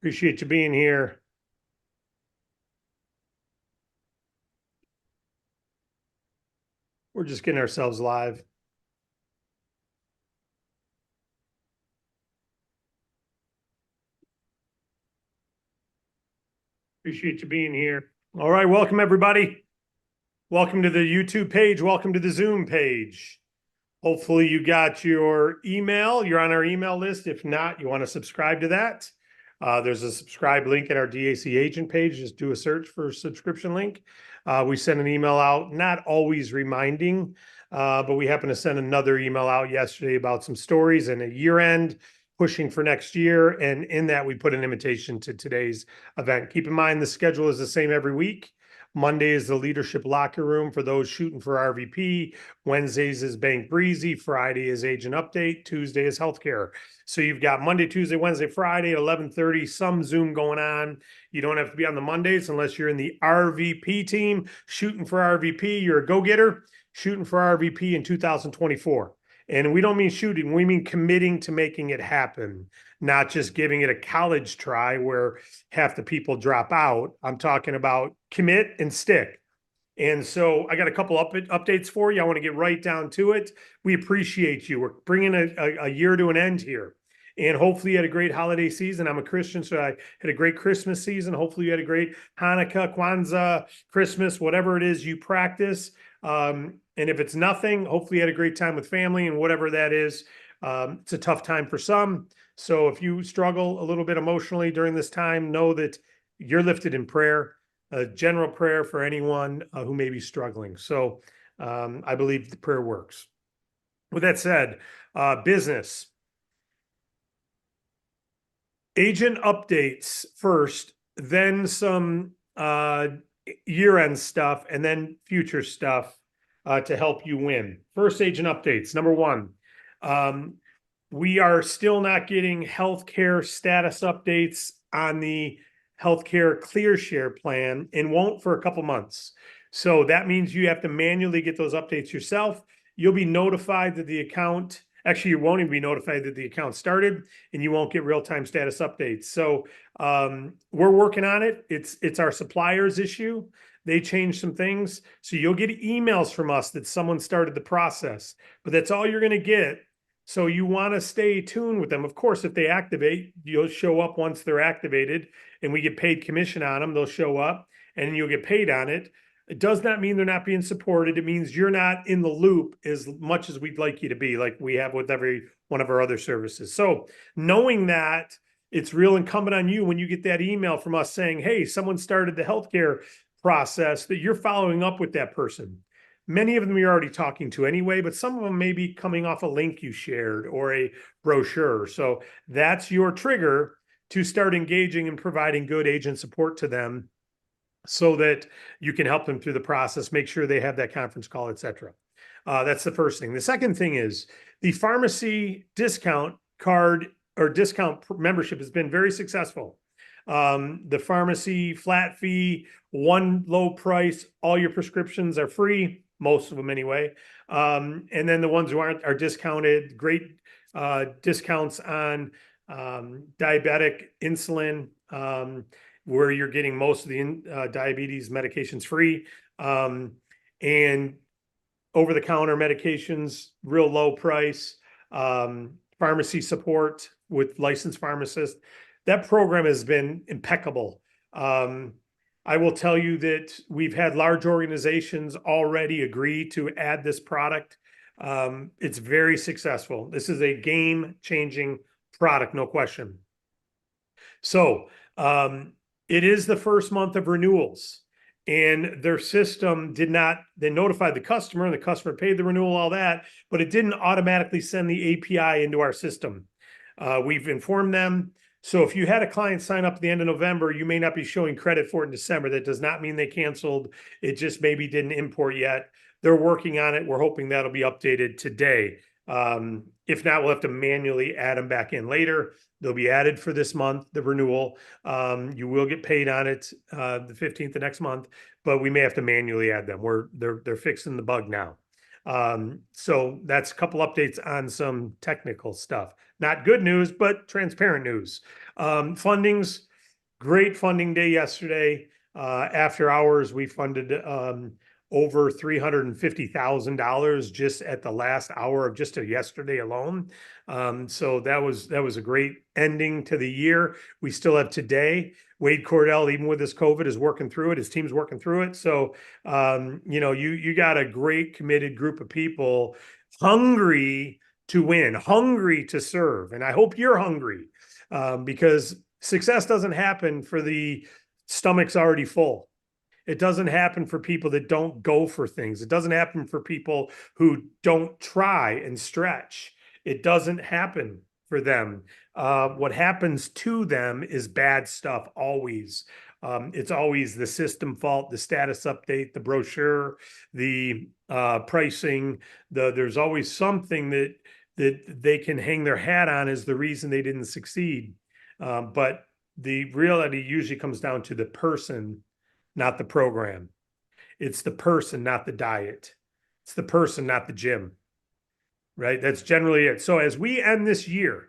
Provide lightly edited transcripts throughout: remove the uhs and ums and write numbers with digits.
Appreciate you being here. We're just getting ourselves live. Appreciate you being here. All right, welcome everybody. Welcome to the YouTube page. Welcome to the Zoom page. Hopefully you got your email. You're on our email list. If not, you want to subscribe to that. There's a subscribe link in our DAC agent page. Just do a search for subscription link. We send an email out, not always reminding, but we happen to send another email out yesterday about some stories and a year end pushing for next year. And in that, we put an invitation to today's event. Keep in mind, the schedule is the same every week. Monday is the leadership locker room for those shooting for RVP. Wednesdays is Bank Breezy. Friday is agent update. Tuesday is healthcare. So you've got Monday, Tuesday, Wednesday, Friday at 11:30, some Zoom going on. You don't have to be on the Mondays unless you're in the RVP team shooting for RVP. You're a go-getter shooting for RVP in 2024. And we don't mean shooting, we mean committing to making it happen, not just giving it a college try where half the people drop out. I'm talking about commit and stick. And so I got a couple updates for you. I want to get right down to it. We appreciate you. We're bringing a year to an end here. And hopefully you had a great holiday season. I'm a Christian, so I had a great Christmas season. Hopefully you had a great Hanukkah, Kwanzaa, Christmas, whatever it is you practice. And if it's nothing, hopefully you had a great time with family and whatever that is. It's a tough time for some. So if you struggle a little bit emotionally during this time, know that you're lifted in prayer, a general prayer for anyone who may be struggling. So I believe the prayer works. With that said, business. Agent updates first, then some year-end stuff, and then future stuff to help you win. First, agent updates. Number one, we are still not getting healthcare status updates on the healthcare ClearShare plan and won't for a couple months. So that means you have to manually get those updates yourself. You'll be notified that the account, actually, you won't even be notified that the account started, and you won't get real-time status updates. So we're working on it. It's our supplier's issue. They changed some things. So you'll get emails from us that someone started the process, but that's all you're going to get. So you want to stay tuned with them. Of course, if they activate, you'll show up once they're activated and we get paid commission on them. They'll show up and you'll get paid on it. It does not mean they're not being supported. It means you're not in the loop as much as we'd like you to be, like we have with every one of our other services. So knowing that, it's real incumbent on you when you get that email from us saying, hey, someone started the healthcare process, that you're following up with that person. Many of them you're already talking to anyway, but some of them may be coming off a link you shared or a brochure. So that's your trigger to start engaging and providing good agent support to them so that you can help them through the process, make sure they have that conference call, et cetera. That's the first thing. The second thing is the pharmacy discount card or discount membership has been very successful. The pharmacy flat fee, one low price, all your prescriptions are free, most of them anyway. And then the ones who aren't are discounted, great discounts on diabetic insulin, where you're getting most of the diabetes medications free, and over-the-counter medications, real low price, pharmacy support with licensed pharmacists. That program has been impeccable. I will tell you that we've had large organizations already agree to add this product. It's very successful. This is a game-changing product, no question. So it is the first month of renewals, and their system did not, they notified the customer and the customer paid the renewal, all that, but it didn't automatically send the API into our system. We've informed them. So if you had a client sign up at the end of November, you may not be showing credit for it in December. That does not mean they canceled. It just maybe didn't import yet. They're working on it. We're hoping that'll be updated today. If not, we'll have to manually add them back in later. They'll be added for this month, the renewal. You will get paid on it the 15th of next month, but we may have to manually add them. They're fixing the bug now. So that's a couple updates on some technical stuff. Not good news, but transparent news. Fundings, Great funding day yesterday. After hours, we funded over $350,000 just at the last hour of just yesterday alone. So that was a great ending to the year. We still have today. Wade Cordell, even with his COVID, is working through it. His team's working through it. So you got a great committed group of people hungry to win, hungry to serve, and I hope you're hungry because success doesn't happen for the stomach's already full. It doesn't happen for people that don't go for things. It doesn't happen for people who don't try and stretch. It doesn't happen for them. What happens to them is bad stuff always. It's always the system fault, the status update, the brochure, the pricing. There's always something that they can hang their hat on as the reason they didn't succeed. But the reality usually comes down to the person, not the program. It's the person, not the diet. It's the person, not the gym, right? That's generally it. So as we end this year,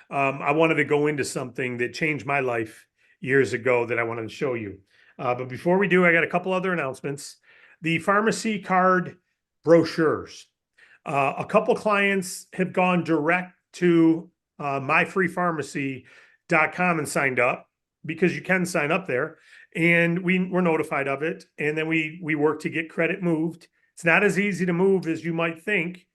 I wanted to go into something that changed my life years ago that I wanted to show you. But before we do, I got a couple other announcements. The pharmacy card brochures. A couple clients have gone direct to myfreepharmacy.com and signed up because you can sign up there. And we were notified of it. And then we worked to get credit moved. It's not as easy to move as you might think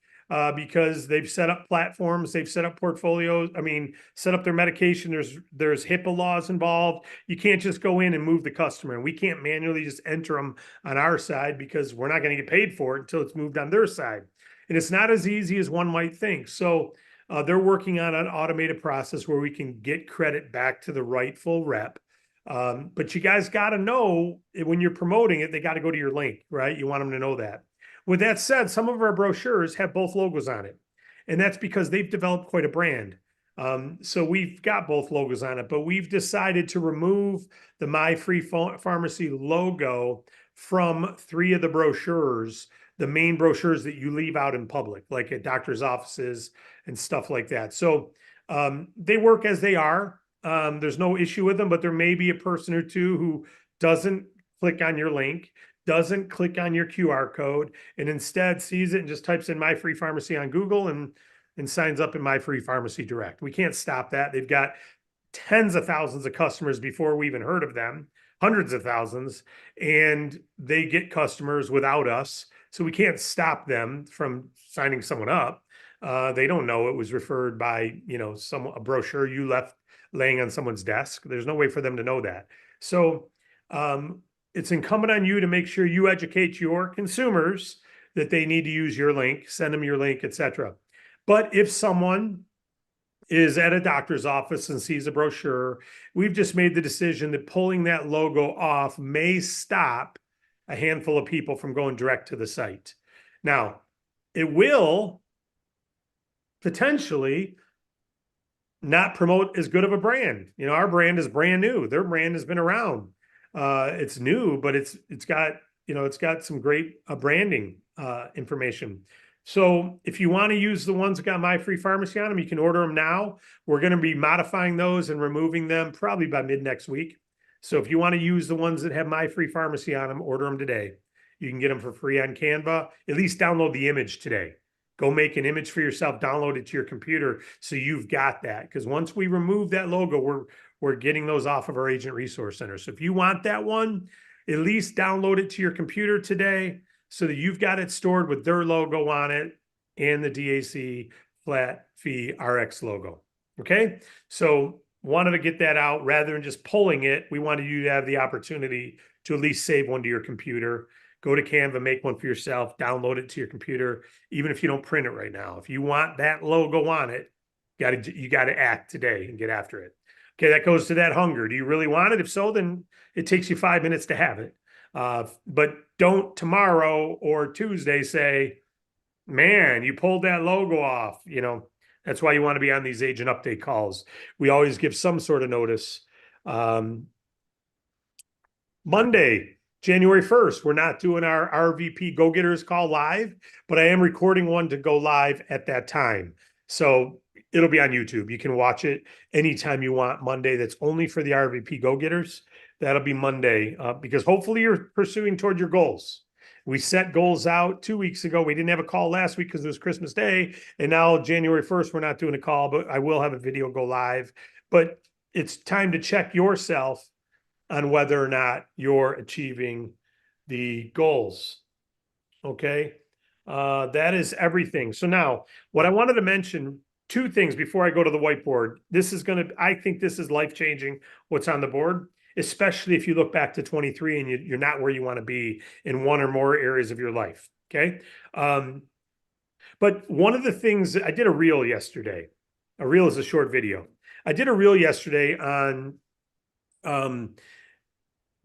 because they've set up platforms, they've set up portfolios. I mean, set up their medication. There's HIPAA laws involved. You can't just go in and move the customer. And we can't manually just enter them on our side because we're not going to get paid for it until it's moved on their side. And it's not as easy as one might think. So they're working on an automated process where we can get credit back to the rightful rep. But you guys got to know when you're promoting it, they got to go to your link, right? You want them to know that. With that said, some of our brochures have both logos on it. And that's because they've developed quite a brand. So we've got both logos on it, but we've decided to remove the My Free Pharmacy logo from 3 of the brochures, the main brochures that you leave out in public, like at doctor's offices and stuff like that. So they work as they are. There's no issue with them, but there may be a person or two who doesn't click on your link, doesn't click on your QR code, and instead sees it and just types in My Free Pharmacy on Google and signs up in My Free Pharmacy Direct. We can't stop that. They've got tens of thousands of customers before we even heard of them, hundreds of thousands, and they get customers without us. So we can't stop them from signing someone up. They don't know it was referred by, a brochure you left laying on someone's desk. There's no way for them to know that. So it's incumbent on you to make sure you educate your consumers that they need to use your link, send them your link, etc. But if someone is at a doctor's office and sees a brochure, we've just made the decision that pulling that logo off may stop a handful of people from going direct to the site. Now, it will potentially not promote as good of a brand. Our brand is brand new. Their brand has been around. It's new, but it's got some great branding information. So if you want to use the ones that got My Free Pharmacy on them, you can order them now. We're going to be modifying those and removing them probably by mid next week. So if you want to use the ones that have My Free Pharmacy on them, order them today. You can get them for free on Canva. At least download the image today. Go make an image for yourself, download it to your computer so you've got that. Because once we remove that logo, we're getting those off of our Agent Resource Center. So if you want that one, at least download it to your computer today so that you've got it stored with their logo on it and the DAC flat fee RX logo. Okay, so wanted to get that out rather than just pulling it. We wanted you to have the opportunity to at least save one to your computer. Go to Canva, make one for yourself, download it to your computer, even if you don't print it right now. If you want that logo on it, you got to act today and get after it. Okay, that goes to that hunger. Do you really want it? If so, then it takes you 5 minutes to have it. But don't tomorrow or Tuesday say, man, you pulled that logo off. That's why you want to be on these agent update calls. We always give some sort of notice. Monday, January 1st, we're not doing our RVP Go-Getters call live, but I am recording one to go live at that time. So it'll be on YouTube. You can watch it anytime you want Monday. That's only for the RVP go-getters. That'll be Monday because hopefully you're pursuing toward your goals. We set goals out 2 weeks ago. We didn't have a call last week because it was Christmas Day. And now January 1st, we're not doing a call, but I will have a video go live. But it's time to check yourself on whether or not you're achieving the goals. Okay. That is everything. So now what I wanted to mention, two things before I go to the whiteboard. I think this is life-changing what's on the board, especially if you look back to 23 and you're not where you want to be in one or more areas of your life. Okay. But one of the things, I did a reel yesterday. A reel is a short video. I did a reel yesterday on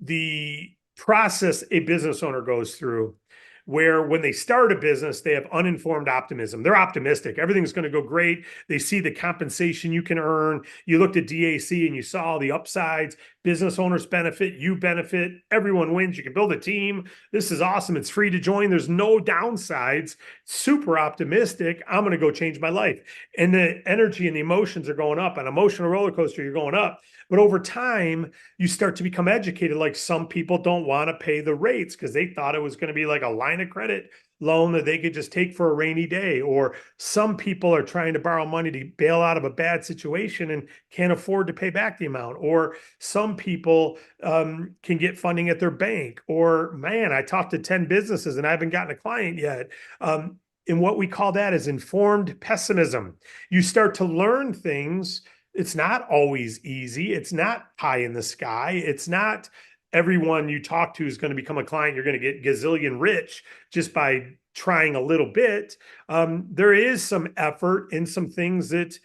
the process a business owner goes through, where when they start a business, they have uninformed optimism. They're optimistic. Everything's going to go great. They see the compensation you can earn. You looked at DAC and you saw all the upsides. Business owners benefit. You benefit. Everyone wins. You can build a team. This is awesome. It's free to join. There's no downsides. Super optimistic. I'm going to go change my life. And the energy and the emotions are going up. An emotional roller coaster, you're going up. But over time, you start to become educated. Like some people don't want to pay the rates because they thought it was going to be like a line of credit loan that they could just take for a rainy day. Or some people are trying to borrow money to bail out of a bad situation and can't afford to pay back the amount. Or some people can get funding at their bank. Or, man, I talked to 10 businesses and I haven't gotten a client yet. And what we call that is informed pessimism. You start to learn things. It's not always easy. It's not pie in the sky. It's not everyone you talk to is going to become a client. You're going to get gazillion rich just by trying a little bit. There is some effort in some things that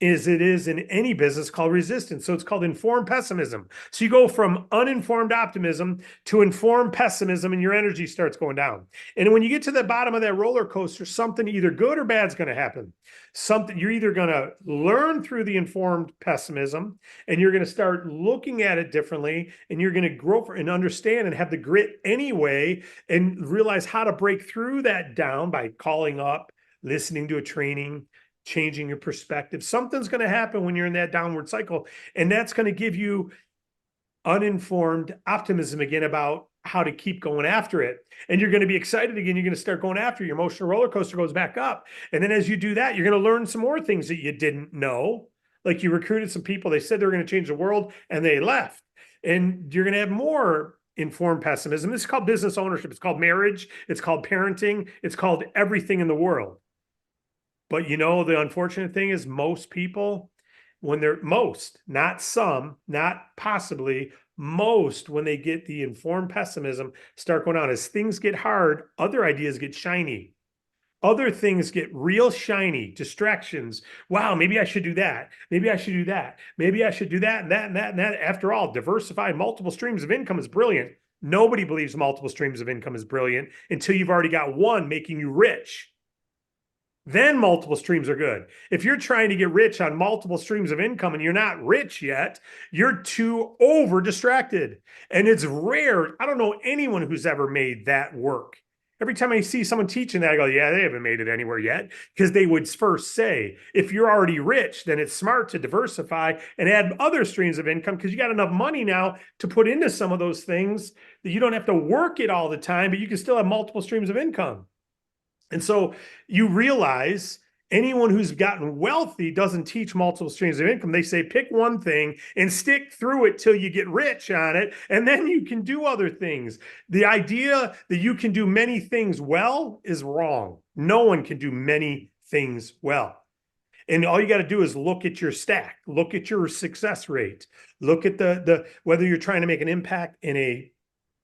it is in any business called resistance. So it's called informed pessimism. So you go from uninformed optimism to informed pessimism and your energy starts going down. And when you get to the bottom of that roller coaster, something either good or bad is going to happen. Something you're either going to learn through the informed pessimism and you're going to start looking at it differently and you're going to grow and understand and have the grit anyway and realize how to break through that down by calling up, listening to a training, changing your perspective. Something's going to happen when you're in that downward cycle, and that's going to give you uninformed optimism again about how to keep going after it. And you're going to be excited again. You're going to start going after your emotional roller coaster goes back up. And then as you do that, you're going to learn some more things that you didn't know. Like you recruited some people, they said they were going to change the world and they left. And you're going to have more informed pessimism. This is called business ownership. It's called marriage. It's called parenting. It's called everything in the world. But you know, the unfortunate thing is most people, when they're not some, not possibly, most, when they get the informed pessimism, start going on. As things get hard, other ideas get shiny. Other things get real shiny, distractions. Wow, maybe I should do that. Maybe I should do that. Maybe I should do that and that and that and that. After all, diversified multiple streams of income is brilliant. Nobody believes multiple streams of income is brilliant until you've already got one making you rich. Then multiple streams are good. If you're trying to get rich on multiple streams of income and you're not rich yet, you're too over distracted. And it's rare. I don't know anyone who's ever made that work. Every time I see someone teaching that, I go, yeah, they haven't made it anywhere yet. Because they would first say, if you're already rich, then it's smart to diversify and add other streams of income because you got enough money now to put into some of those things that you don't have to work it all the time, but you can still have multiple streams of income. And so you realize anyone who's gotten wealthy doesn't teach multiple streams of income. They say, pick one thing and stick through it till you get rich on it. And then you can do other things. The idea that you can do many things well is wrong. No one can do many things well. And all you got to do is look at your stack, look at your success rate, look at the whether you're trying to make an impact in a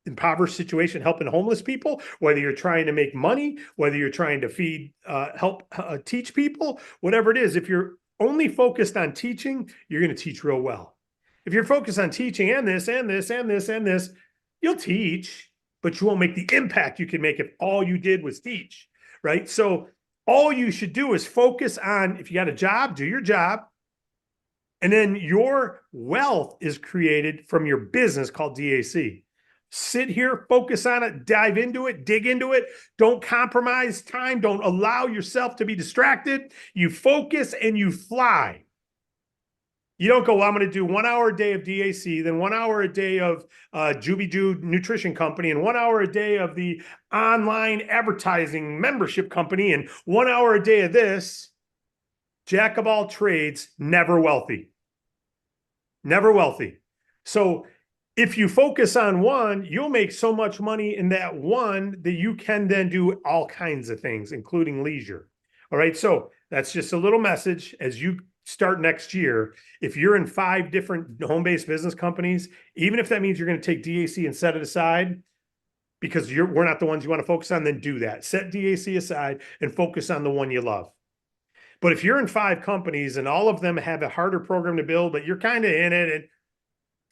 impoverished situation, helping homeless people, whether you're trying to make money, whether you're trying to feed, help teach people, whatever it is. If you're only focused on teaching, you're going to teach real well. If you're focused on teaching and this, and this, and this, and this, you'll teach, but you won't make the impact you can make if all you did was teach, right? So all you should do is focus on, if you got a job, do your job. And then your wealth is created from your business called DAC. sit here, focus on it, dive into it, dig into it. Don't compromise time. Don't allow yourself to be distracted. You focus and you fly. You don't go, well, I'm going to do 1 hour a day of DAC, then 1 hour a day of Juby Jew Nutrition Company, and 1 hour a day of the online advertising membership company, and 1 hour a day of this. Jack of all trades, never wealthy. Never wealthy. So if you focus on one, you'll make so much money in that one that you can then do all kinds of things, including leisure. All right. So that's just a little message as you start next year. If you're in 5 different home-based business companies, even if that means you're going to take DAC and set it aside because we're not the ones you want to focus on, then do that. Set DAC aside and focus on the one you love. But if you're in 5 companies and all of them have a harder program to build, but you're kind of in it, and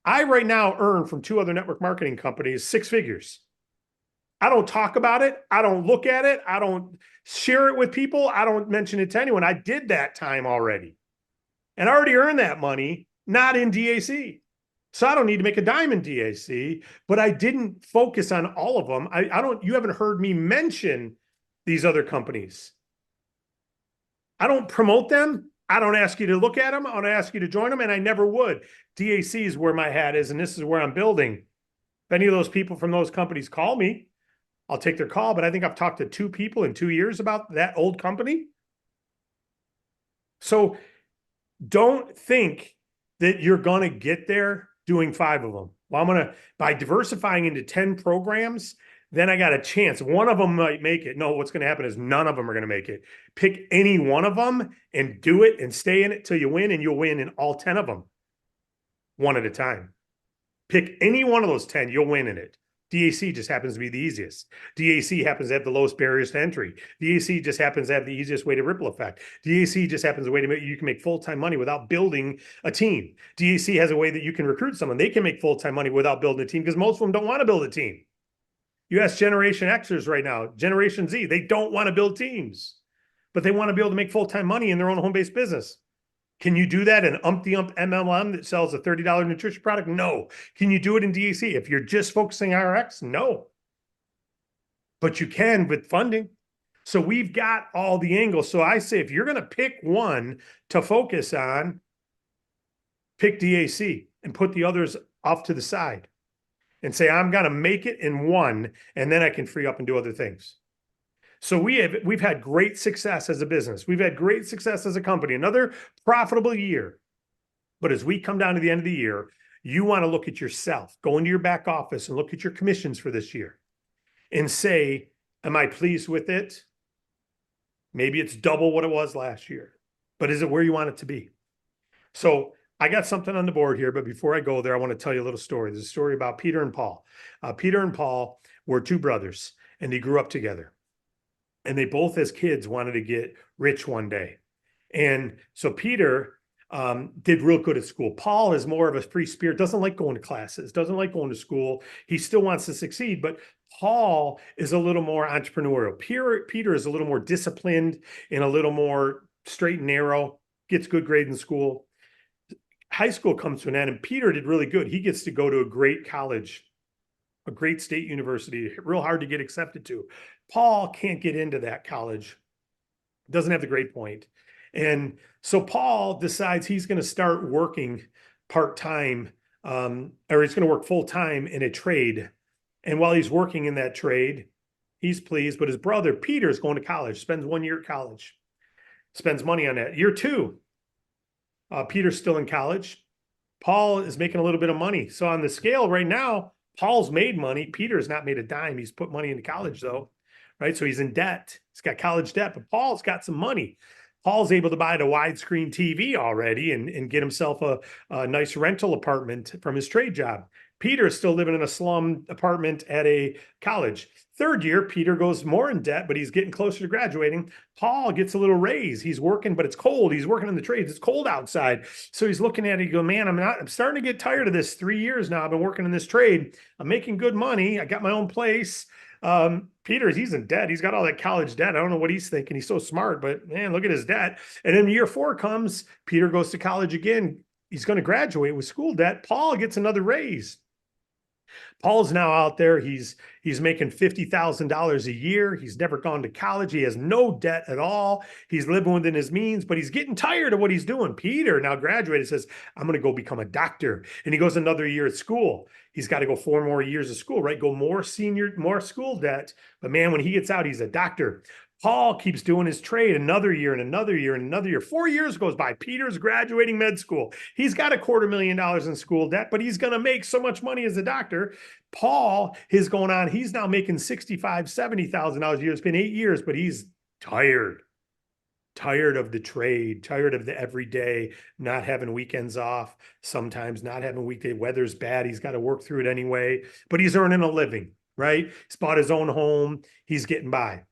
I right now earn from 2 other network marketing companies 6 figures. I don't talk about it. I don't look at it. I don't share it with people. I don't mention it to anyone. I did that time already. And I already earned that money, not in DAC. So I don't need to make a dime in DAC, but I didn't focus on all of them. You haven't heard me mention these other companies. I don't promote them. I don't ask you to look at them. I don't ask you to join them, and I never would. DAC is where my hat is, and this is where I'm building. If any of those people from those companies call me, I'll take their call, but I think I've talked to 2 people in 2 years about that old company. So don't think that you're going to get there doing 5 of them. Well, by diversifying into 10 programs, then I got a chance. One of them might make it. No, what's going to happen is none of them are going to make it. Pick any one of them and do it and stay in it till you win, and you'll win in all 10 of them, one at a time. Pick any one of those 10, you'll win in it. DAC just happens to be the easiest. DAC happens to have the lowest barriers to entry. DAC just happens to have the easiest way to ripple effect. DAC just happens a way to you can make full-time money without building a team. DAC has a way that you can recruit someone. They can make full-time money without building a team because most of them don't want to build a team. You ask Generation Xers right now, Generation Z, they don't want to build teams, but they want to be able to make full-time money in their own home-based business. Can you do that in Ump-the-Ump MLM that sells a $30 nutrition product? No. Can you do it in DAC? If you're just focusing RX? No. But you can with funding. So we've got all the angles. So I say if you're going to pick one to focus on, pick DAC and put the others off to the side and say, I'm going to make it in one, and then I can free up and do other things. So we've had great success as a business. We've had great success as a company, another profitable year. But as we come down to the end of the year, you want to look at yourself, go into your back office and look at your commissions for this year and say, am I pleased with it? Maybe it's double what it was last year, but is it where you want it to be? So I got something on the board here, but before I go there, I want to tell you a little story. There's a story about Peter and Paul. Peter and Paul were 2 brothers, and they grew up together. And they both, as kids, wanted to get rich one day. And so Peter did real good at school. Paul is more of a free spirit, doesn't like going to classes, doesn't like going to school. He still wants to succeed, but Paul is a little more entrepreneurial. Peter is a little more disciplined and a little more straight and narrow, gets good grades in school. High school comes to an end, and Peter did really good. He gets to go to a great college, a great state university, real hard to get accepted to. Paul can't get into that college, doesn't have the grade point. And so Paul decides he's going to start working part-time, or he's going to work full-time in a trade. And while he's working in that trade, he's pleased. But his brother, Peter, is going to college, spends 1 year at college, spends money on that. Year 2, Peter's still in college. Paul is making a little bit of money. So on the scale right now, Paul's made money. Peter's not made a dime. He's put money into college, though, right? So he's in debt. He's got college debt, but Paul's got some money. Paul's able to buy a widescreen TV already and get himself a nice rental apartment from his trade job. Peter's still living in a slum apartment at a college. 3rd year, Peter goes more in debt, but he's getting closer to graduating. Paul gets a little raise. He's working, but it's cold. He's working in the trades. It's cold outside. So he's looking at it. He goes, man, I'm starting to get tired of this. 3 years now. I've been working in this trade. I'm making good money. I got my own place. Peter, he's in debt. He's got all that college debt. I don't know what he's thinking. He's so smart, but man, look at his debt. And then year 4 comes, Peter goes to college again. He's going to graduate with school debt. Paul gets another raise. Paul's now out there. He's making $50,000 a year. He's never gone to college. He has no debt at all. He's living within his means, but he's getting tired of what he's doing. Peter, now graduated, says, I'm going to go become a doctor. And he goes another year at school. He's got to go 4 more years of school, right? Go more school debt. But man, when he gets out, he's a doctor. Paul keeps doing his trade another year and another year and another year. 4 years goes by. Peter's graduating med school. He's got $250,000 in school debt, but he's going to make so much money as a doctor. Paul is going on. He's now making $65,000, $70,000 a year. It's been 8 years, but he's tired of the trade, tired of the everyday, not having weekends off, sometimes not having weekday. Weather's bad. He's got to work through it anyway, but he's earning a living, right? He's bought his own home. He's getting by.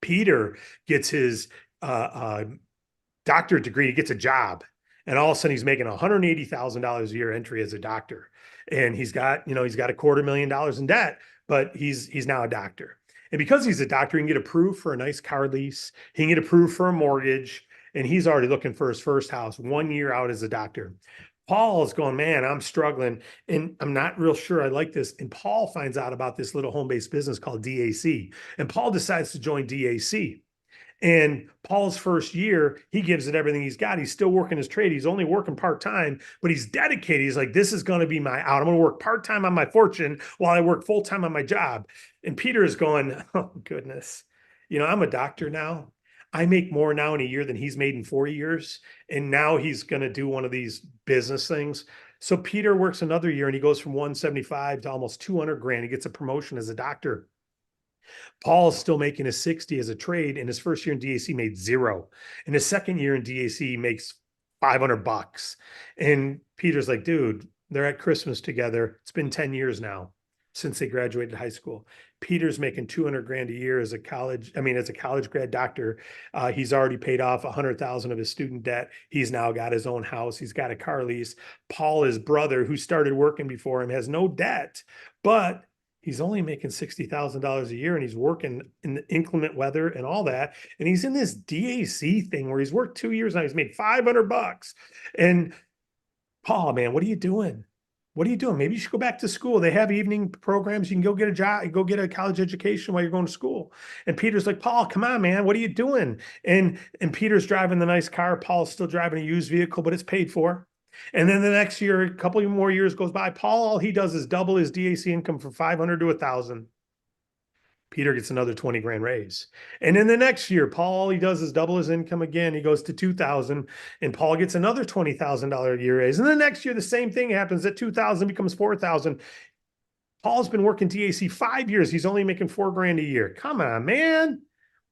Peter gets his doctorate degree. He gets a job, and all of a sudden he's making $180,000 a year entry as a doctor. And he's got $250,000 in debt, but he's now a doctor. And because he's a doctor, he can get approved for a nice car lease. He can get approved for a mortgage, and he's already looking for his first house 1 year out as a doctor. Paul is going, man, I'm struggling and I'm not real sure I like this. And Paul finds out about this little home-based business called DAC. And Paul decides to join DAC. And Paul's first year, he gives it everything he's got. He's still working his trade. He's only working part-time, but he's dedicated. He's like, this is going to be my out. I'm going to work part-time on my fortune while I work full-time on my job. And Peter is going, oh, goodness. I'm a doctor now. I make more now in a year than he's made in 4 years. And now he's going to do one of these business things. So Peter works another year and he goes from 175 to almost 200 grand. He gets a promotion as a doctor. Paul's still making a 60 as a trade. In his first year in DAC made 0. In his second year in DAC he makes $500. And Peter's like, dude, they're at Christmas together. It's been 10 years now since they graduated high school. Peter's making 200 grand a year as a college grad doctor. He's already paid off 100,000 of his student debt. He's now got his own house. He's got a car lease. Paul, his brother, who started working before him, has no debt, but he's only making $60,000 a year and he's working in the inclement weather and all that. And he's in this DAC thing where he's worked 2 years now. He's made $500. And Paul, man, what are you doing? What are you doing? Maybe you should go back to school. They have evening programs. You can go get a job, go get a college education while you're going to school. And Peter's like, Paul, come on, man. What are you doing? And Peter's driving the nice car. Paul's still driving a used vehicle, but it's paid for. And then the next year, a couple more years goes by. Paul, all he does is double his DAC income from 500 to 1,000. Peter gets another 20 grand raise. And then the next year, Paul, all he does is double his income again. He goes to 2,000 and Paul gets another $20,000 a year raise. And the next year, the same thing happens. At 2,000 becomes 4,000. Paul's been working DAC 5 years. He's only making 4 grand a year. Come on, man.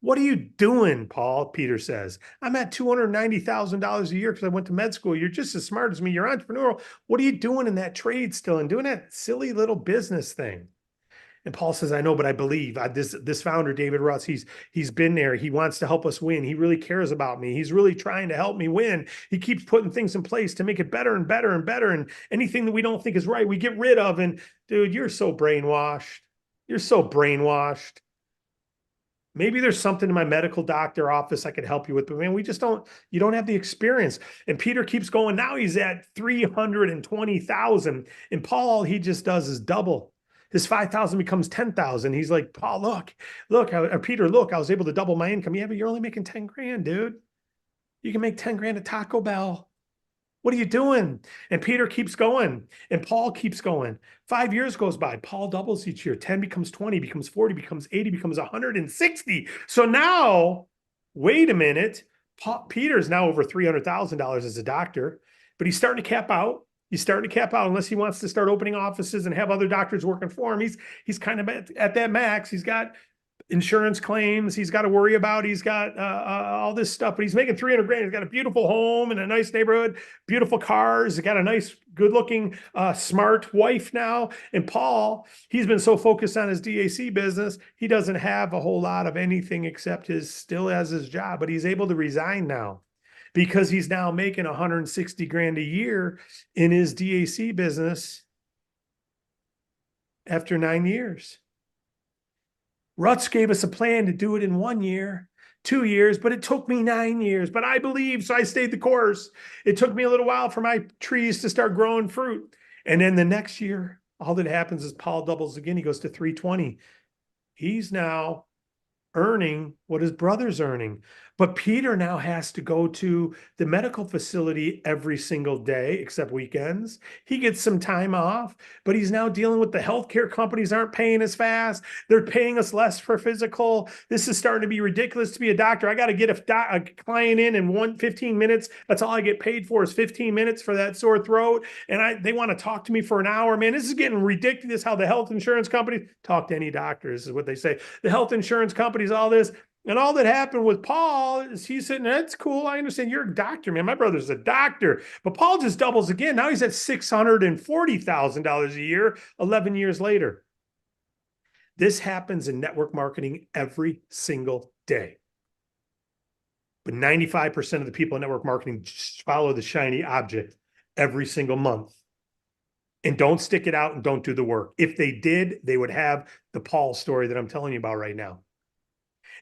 What are you doing, Paul? Peter says. I'm at $290,000 a year because I went to med school. You're just as smart as me. You're entrepreneurial. What are you doing in that trade still and doing that silly little business thing? And Paul says, I know, but I believe this founder, David Russ, he's been there. He wants to help us win. He really cares about me. He's really trying to help me win. He keeps putting things in place to make it better and better and better. And anything that we don't think is right, we get rid of. And dude, you're so brainwashed. You're so brainwashed. Maybe there's something in my medical doctor office I could help you with, but man, you don't have the experience. And Peter keeps going. Now he's at 320,000. And Paul, all he just does is double. His 5,000 becomes 10,000. He's like, Paul, Peter, look, I was able to double my income. Yeah, but you're only making 10 grand, dude. You can make 10 grand at Taco Bell. What are you doing? And Peter keeps going and Paul keeps going. 5 years goes by. Paul doubles each year. 10 becomes 20, becomes 40, becomes 80, becomes 160. So now, wait a minute. Peter's now over $300,000 as a doctor, but he's starting to cap out. He's starting to cap out unless he wants to start opening offices and have other doctors working for him. He's kind of at that max. He's got insurance claims he's got to worry about. He's got all this stuff, but he's making 300 grand. He's got a beautiful home in a nice neighborhood, beautiful cars. He's got a nice, good looking, smart wife now. And Paul, he's been so focused on his DAC business. He doesn't have a whole lot of anything except still has his job, but he's able to resign now because he's now making 160 grand a year in his DAC business after 9 years. Rutz gave us a plan to do it in 1 year, 2 years, but it took me 9 years. But I believe, so I stayed the course. It took me a little while for my trees to start growing fruit. And then the next year, All that happens is Paul doubles again. He goes to 320. He's now earning what his brother's earning. But Peter now has to go to the medical facility every single day, except weekends. He gets some time off, but he's now dealing with the healthcare companies aren't paying as fast. They're paying us less for physical. This is starting to be ridiculous to be a doctor. I got to get a client in 15 minutes. That's all I get paid for is 15 minutes for that sore throat. And they want to talk to me for an hour. Man, this is getting ridiculous how the health insurance companies talk to any doctor. This is what they say. The health insurance companies, all this. And all that happened with Paul is he's sitting there, that's cool. I understand you're a doctor, man. My brother's a doctor. But Paul just doubles again. Now he's at $640,000 a year, 11 years later. This happens in network marketing every single day. But 95% of the people in network marketing just follow the shiny object every single month and don't stick it out and don't do the work. If they did, they would have the Paul story that I'm telling you about right now.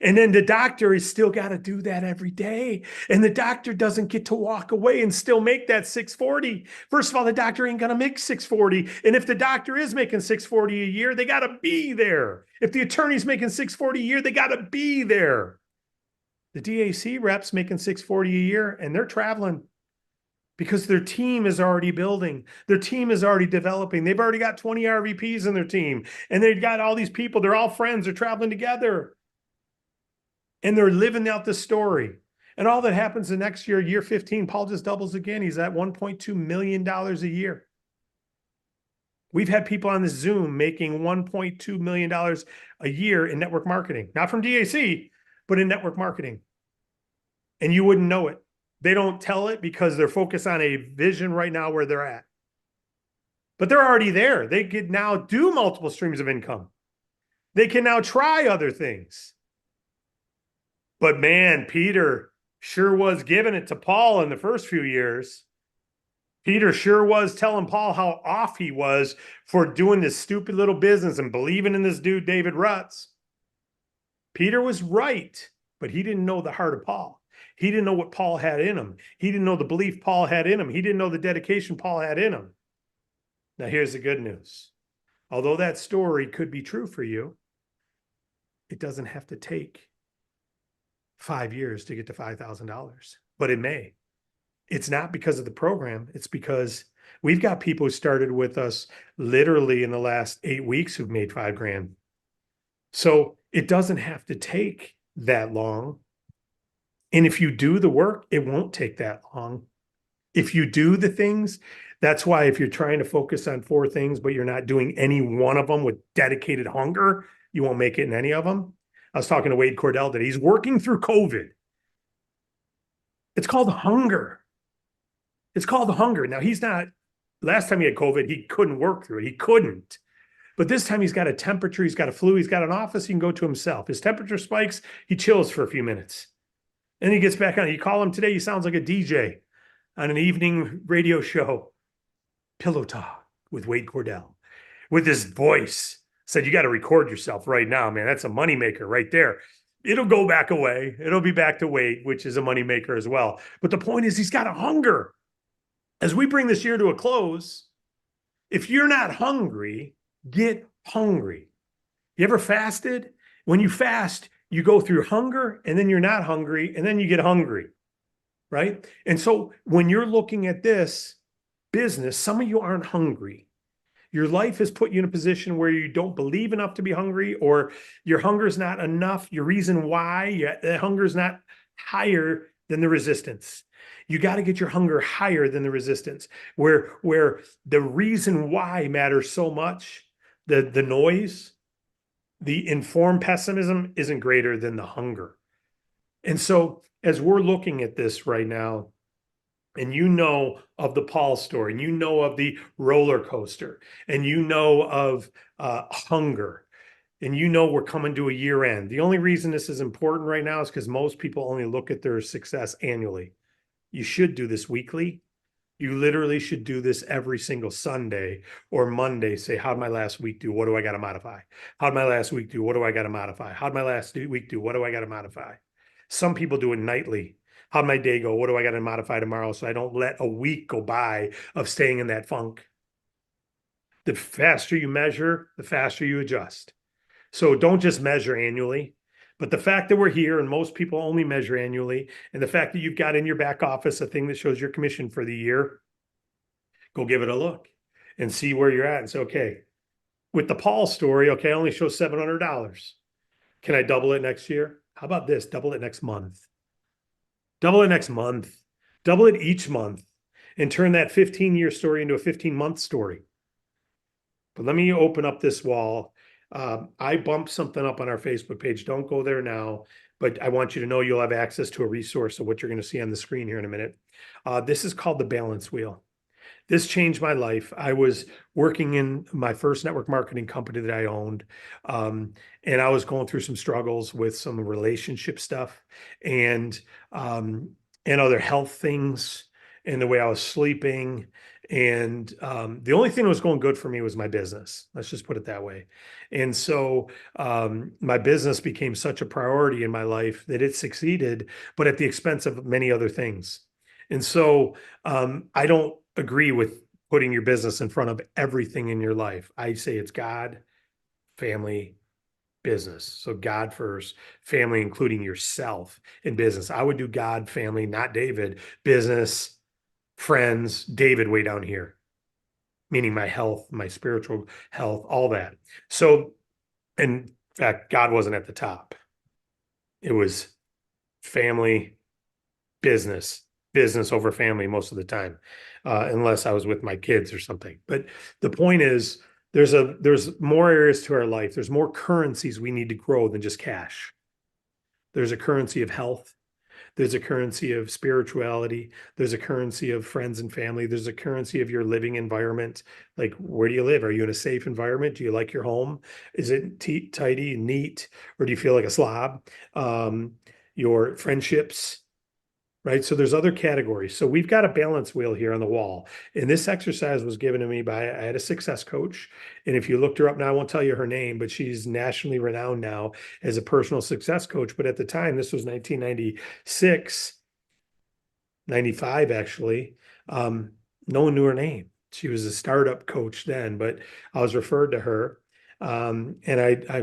And then the doctor has still got to do that every day. And the doctor doesn't get to walk away and still make that 640. First of all, the doctor ain't going to make 640. And if the doctor is making 640 a year, they got to be there. If the attorney's making 640 a year, they got to be there. The DAC rep's making 640 a year and they're traveling because their team is already building. Their team is already developing. They've already got 20 RVPs in their team. And they've got all these people. They're all friends. They're traveling together. And they're living out the story. And all that happens the next year, year 15, Paul just doubles again. He's at $1.2 million a year. We've had people on this Zoom making $1.2 million a year in network marketing. Not from DAC, but in network marketing. And you wouldn't know it. They don't tell it because they're focused on a vision right now where they're at. But they're already there. They could now do multiple streams of income. They can now try other things. But man, Peter sure was giving it to Paul in the first few years. Peter sure was telling Paul how off he was for doing this stupid little business and believing in this dude, David Rutz. Peter was right, but he didn't know the heart of Paul. He didn't know what Paul had in him. He didn't know the belief Paul had in him. He didn't know the dedication Paul had in him. Now, here's the good news. Although that story could be true for you, it doesn't have to take 5 years to get to $5,000, but it may. It's not because of the program. It's because we've got people who started with us literally in the last 8 weeks who've made $5,000. So it doesn't have to take that long. And if you do the work, it won't take that long. If you do the things, that's why if you're trying to focus on 4 things, but you're not doing any one of them with dedicated hunger, you won't make it in any of them. I was talking to Wade Cordell today. He's working through COVID. It's called hunger. It's called hunger. Now, he's not, last time he had COVID, he couldn't work through it. He couldn't. But this time he's got a temperature, he's got a flu, he's got an office, he can go to himself. His temperature spikes, he chills for a few minutes. And he gets back on. You call him today, he sounds like a DJ on an evening radio show. Pillow Talk with Wade Cordell. With his voice. Said, you got to record yourself right now, man. That's a moneymaker right there. It'll go back away. It'll be back to Wade, which is a moneymaker as well. But the point is, he's got a hunger. As we bring this year to a close, if you're not hungry, get hungry. You ever fasted? When you fast, you go through hunger, and then you're not hungry, and then you get hungry, right? And so when you're looking at this business, some of you aren't hungry. Your life has put you in a position where you don't believe enough to be hungry, or your hunger is not enough. Your reason why the hunger is not higher than the resistance. You got to get your hunger higher than the resistance, where the reason why matters so much. The noise, the informed pessimism isn't greater than the hunger. And so as we're looking at this right now, and you know of the Paul story, and you know of the roller coaster, and you know of hunger, and you know we're coming to a year end. The only reason this is important right now is because most people only look at their success annually. You should do this weekly. You literally should do this every single Sunday or Monday. Say, how'd my last week do? What do I got to modify? How'd my last week do? What do I got to modify? How'd my last week do? What do I got to modify? Some people do it nightly. How'd my day go? What do I got to modify tomorrow so I don't let a week go by of staying in that funk? The faster you measure, the faster you adjust. So don't just measure annually. But the fact that we're here and most people only measure annually, and the fact that you've got in your back office a thing that shows your commission for the year, go give it a look and see where you're at and say, okay, with the Paul story, okay, I only show $700. Can I double it next year? How about this? Double it next month. Double it next month. Double it each month and turn that 15-year story into a 15-month story. But let me open up this wall. I bumped something up on our Facebook page. Don't go there now, but I want you to know you'll have access to a resource of what you're going to see on the screen here in a minute. This is called the balance wheel. This changed my life. I was working in my first network marketing company that I owned. And I was going through some struggles with some relationship stuff and other health things and the way I was sleeping. And the only thing that was going good for me was my business. Let's just put it that way. And so my business became such a priority in my life that it succeeded, but at the expense of many other things. And so I don't agree with putting your business in front of everything in your life. I say it's God, family, business. So God first, family, including yourself in business. I would do God, family, not David, business, friends, David way down here, meaning my health, my spiritual health, all that. So, in fact, God wasn't at the top. It was family, business, business over family most of the time, unless I was with my kids or something. But the point is, there's more areas to our life. There's more currencies we need to grow than just cash. There's a currency of health. There's a currency of spirituality. There's a currency of friends and family. There's a currency of your living environment. Like, where do you live? Are you in a safe environment? Do you like your home? Is it tidy and neat? Or do you feel like a slob? Your friendships, right? So there's other categories. So we've got a balance wheel here on the wall. And this exercise was given to me by, I had a success coach. And if you looked her up now, I won't tell you her name, but she's nationally renowned now as a personal success coach. But at the time, this was 1996, 95 actually. No one knew her name. She was a startup coach then, but I was referred to her. And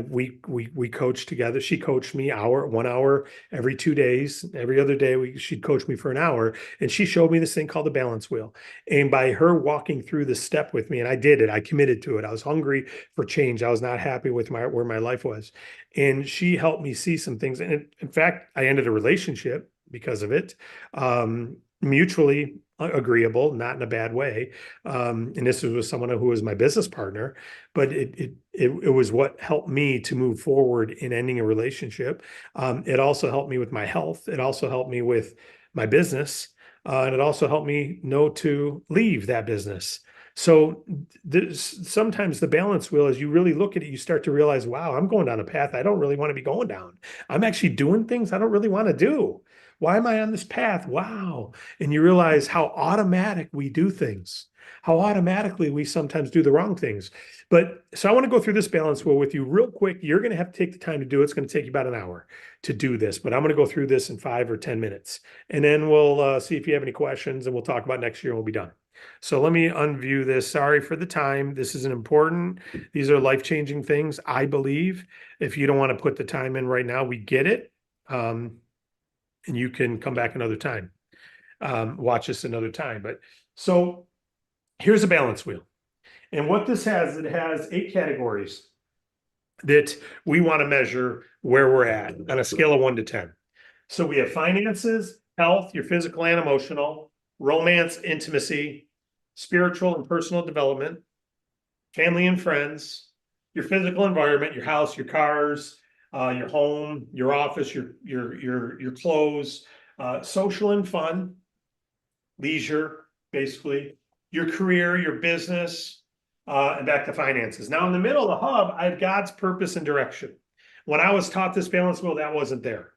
we coached together. She coached me 1 hour every 2 days. Every other day, she'd coach me for an hour, and she showed me this thing called the balance wheel. And by her walking through the step with me, and I did it, I committed to it. I was hungry for change. I was not happy with where my life was, and she helped me see some things. And in fact, I ended a relationship because of it. Mutually agreeable, not in a bad way. And this was with someone who was my business partner, but it was what helped me to move forward in ending a relationship. It also helped me with my health. It also helped me with my business. And it also helped me know to leave that business. So sometimes the balance wheel, as you really look at it, you start to realize, wow, I'm going down a path I don't really want to be going down. I'm actually doing things I don't really want to do. Why am I on this path? Wow. And you realize how automatic we do things, how automatically we sometimes do the wrong things. But so I want to go through this balance wheel with you real quick. You're going to have to take the time to do it. It's going to take you about an hour to do this, but I'm going to go through this in 5 or 10 minutes. And then we'll see if you have any questions, and we'll talk about next year and we'll be done. So let me unview this. Sorry for the time. This is an important, these are life-changing things, I believe. If you don't want to put the time in right now, we get it. And you can come back another time, watch this another time. But so here's a balance wheel. And what this has, it has 8 categories that we want to measure where we're at on a scale of 1 to 10. So we have finances, health, your physical and emotional, romance, intimacy, spiritual and personal development, family and friends, your physical environment, your house, your cars, your home, your office, your clothes, social and fun, leisure, basically, your career, your business, and back to finances. Now, in the middle of the hub, I have God's purpose and direction. When I was taught this balance wheel, that wasn't there.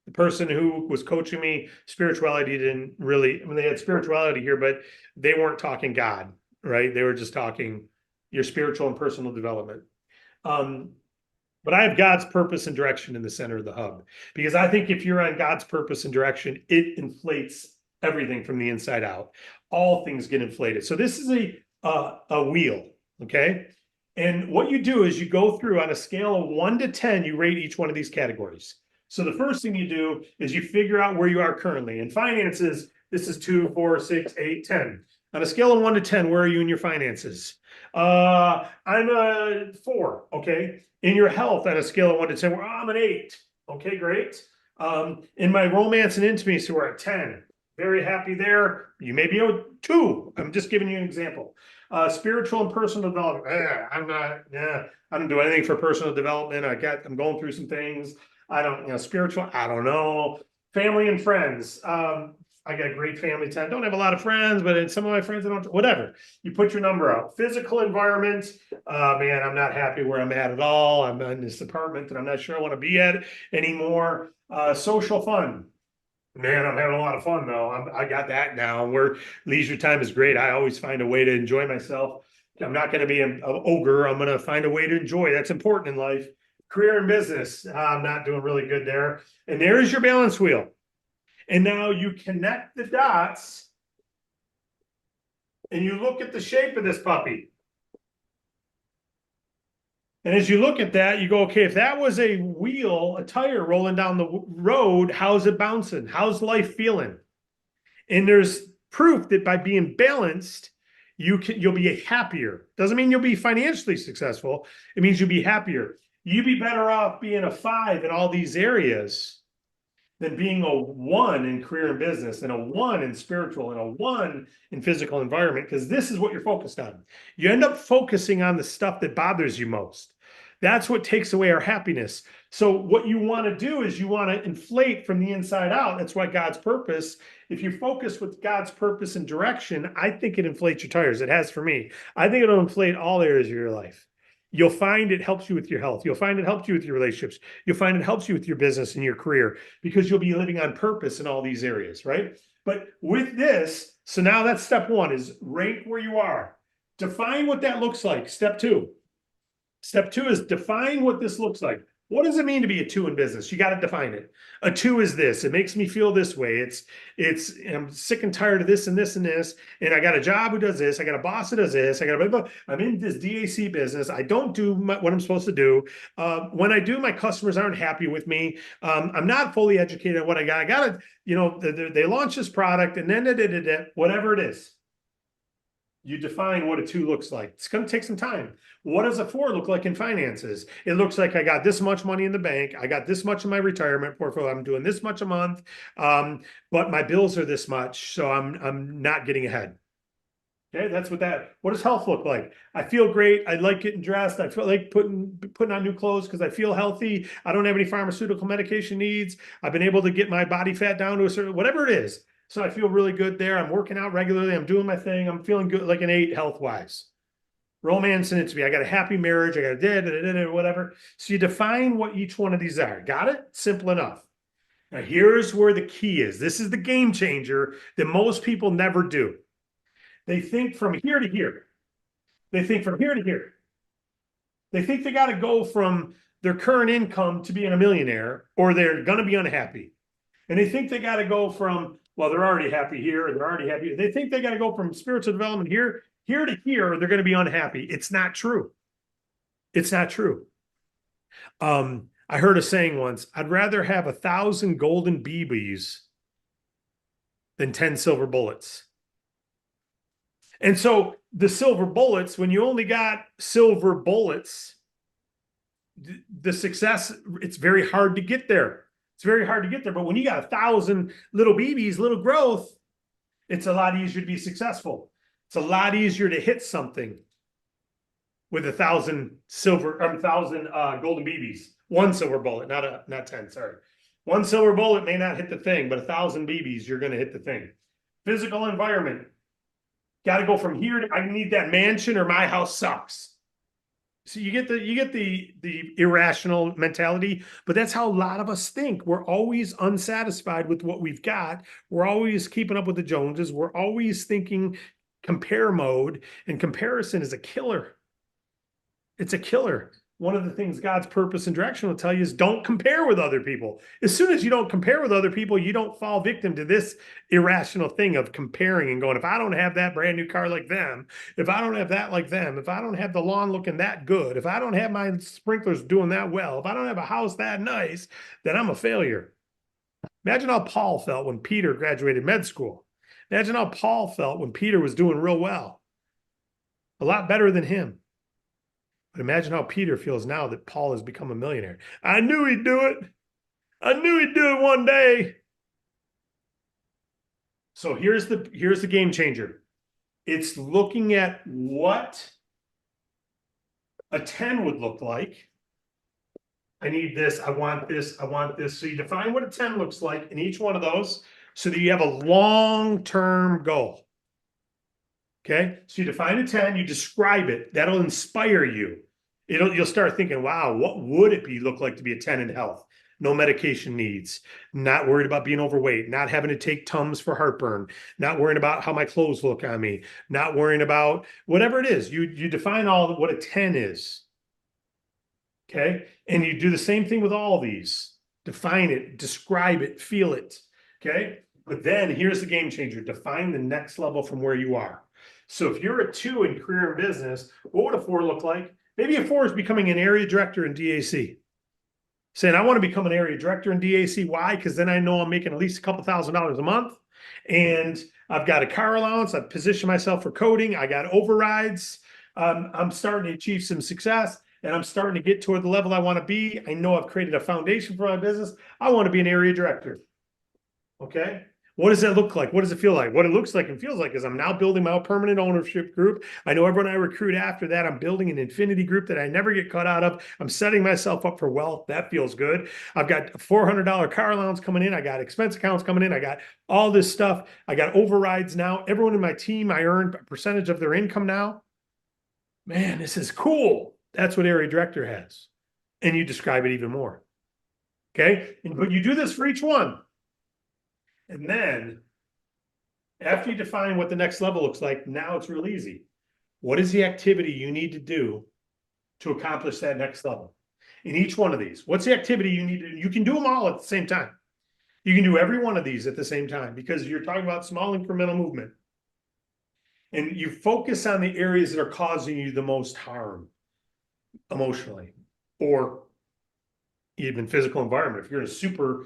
The person who was coaching me, spirituality didn't really, I mean, they had spirituality here, but they weren't talking God, right? They were just talking your spiritual and personal development. But I have God's purpose and direction in the center of the hub, because I think if you're on God's purpose and direction, it inflates everything from the inside out. All things get inflated. So this is a wheel, Okay. And what you do is you go through on a scale of 1 to 10, you rate each one of these categories. So the first thing you do is you figure out where you are currently. In finances, this is 2, 4, 6, 8, 10. On a scale of 1 to 10, where are you in your finances? I'm a 4. Okay. In your health, on a scale of 1 to 10, well, I'm an 8. Okay, great. In my romance and intimacy, we're at 10. Very happy there. You may be a 2. I'm just giving you an example. Spiritual and personal development. I don't do anything for personal development. I'm going through some things. I don't, spiritual, I don't know. Family and friends. I got a great family time. Don't have a lot of friends, but some of my friends, I don't, whatever. You put your number out. Physical environment. Man, I'm not happy where I'm at all. I'm in this apartment that I'm not sure I want to be at anymore. Social fun. Man, I'm having a lot of fun though. I got that now. Where leisure time is great. I always find a way to enjoy myself. I'm not going to be an ogre. I'm going to find a way to enjoy. That's important in life. Career and business. I'm not doing really good there. And there's your balance wheel. And now you connect the dots and you look at the shape of this puppy. And as you look at that, you go, okay, if that was a wheel, a tire rolling down the road, how's it bouncing? How's life feeling? And there's proof that by being balanced, you'll be happier. Doesn't mean you'll be financially successful. It means you'll be happier. You'd be better off being a 5 in all these areas than being a 1 in career and business, and a 1 in spiritual, and a 1 in physical environment, because this is what you're focused on. You end up focusing on the stuff that bothers you most. That's what takes away our happiness. So what you want to do is you want to inflate from the inside out. That's why God's purpose, if you focus with God's purpose and direction, I think it inflates your tires. It has for me. I think it'll inflate all areas of your life. You'll find it helps you with your health. You'll find it helps you with your relationships. You'll find it helps you with your business and your career, because you'll be living on purpose in all these areas, right? But with this, so now that's step 1 is rank where you are. Define what that looks like. Step 2. Step 2 is define what this looks like. What does it mean to be a 2 in business? You got to define it. A 2 is this. It makes me feel this way. I'm sick and tired of this and this and this. And I got a job who does this. I got a boss who does this. I'm in this DAC business. I don't do what I'm supposed to do. When I do, my customers aren't happy with me. I'm not fully educated on what I got. I got to, they launch this product and then whatever it is. You define what a 2 looks like. It's going to take some time. What does a 4 look like in finances? It looks like I got this much money in the bank. I got this much in my retirement portfolio. I'm doing this much a month, but my bills are this much, so I'm not getting ahead. Okay, that's what does health look like? I feel great. I like getting dressed. I feel like putting on new clothes because I feel healthy. I don't have any pharmaceutical medication needs. I've been able to get my body fat down to a certain, whatever it is. So I feel really good there. I'm working out regularly. I'm doing my thing. I'm feeling good, like an 8 health-wise. Romance and intimacy. I got a happy marriage. I got a whatever. So you define what each one of these are. Got it? Simple enough. Now here's where the key is. This is the game changer that most people never do. They think from here to here. They think from here to here. They think they got to go from their current income to being a millionaire, or they're going to be unhappy. And they think they got to go from, well, they're already happy here, or they're already happy. They think they got to go from spiritual development here to here, or they're going to be unhappy. It's not true. It's not true. I heard a saying once, I'd rather have 1,000 golden BBs than 10 silver bullets. And so the silver bullets, when you only got silver bullets, the success, it's very hard to get there. It's very hard to get there. But when you got 1,000 little BBs, little growth, it's a lot easier to be successful. It's a lot easier to hit something with 1,000 golden BBs. 1 silver bullet, not 10, sorry. 1 silver bullet may not hit the thing, but 1,000 BBs, you're going to hit the thing. Physical environment. Got to go from here to, I need that mansion or my house sucks. So you get the irrational mentality, but that's how a lot of us think. We're always unsatisfied with what we've got. We're always keeping up with the Joneses. We're always thinking compare mode, and comparison is a killer. It's a killer. one of the things God's purpose and direction will tell you is don't compare with other people. As soon as you don't compare with other people, you don't fall victim to this irrational thing of comparing and going, if I don't have that brand new car like them, if I don't have that like them, if I don't have the lawn looking that good, if I don't have my sprinklers doing that well, if I don't have a house that nice, then I'm a failure. Imagine how Paul felt when Peter graduated med school. Imagine how Paul felt when Peter was doing real well. A lot better than him. But imagine how Peter feels now that Paul has become a millionaire. I knew he'd do it. I knew he'd do it one day. So here's the game changer. It's looking at what a 10 would look like. I need this, I want this, I want this. So you define what a 10 looks like in each one of those so that you have a long-term goal. Okay, so you define a 10, you describe it. That'll inspire you. You'll start thinking, wow, what would it look like to be a 10 in health? No medication needs, not worried about being overweight, not having to take Tums for heartburn, not worrying about how my clothes look on me, not worrying about whatever it is. You define what a 10 is. Okay, and you do the same thing with all of these. Define it, describe it, feel it. Okay, but then here's the game changer. Define the next level from where you are. So if you're a 2 in career and business, what would a 4 look like? Maybe a 4 is becoming an area director in DAC. Saying, I want to become an area director in DAC. Why? Because then I know I'm making at least a couple $1,000s a month. And I've got a car allowance. I've positioned myself for coding. I got overrides. I'm starting to achieve some success. And I'm starting to get toward the level I want to be. I know I've created a foundation for my business. I want to be an area director. Okay. What does that look like? What does it feel like? What it looks like and feels like is I'm now building my own permanent ownership group. I know everyone I recruit after that, I'm building an infinity group that I never get cut out of. I'm setting myself up for wealth. That feels good. I've got a $400 car allowance coming in. I got expense accounts coming in. I got all this stuff. I got overrides now. Everyone in my team, I earn a percentage of their income now. Man, this is cool. That's what area director has. And you describe it even more. Okay. But you do this for each one. And then after you define what the next level looks like, now it's real easy. What is the activity you need to do to accomplish that next level? In each one of these, what's the activity you need to do? You can do them all at the same time. You can do every one of these at the same time because you're talking about small incremental movement. And you focus on the areas that are causing you the most harm emotionally or even physical environment. If you're in a super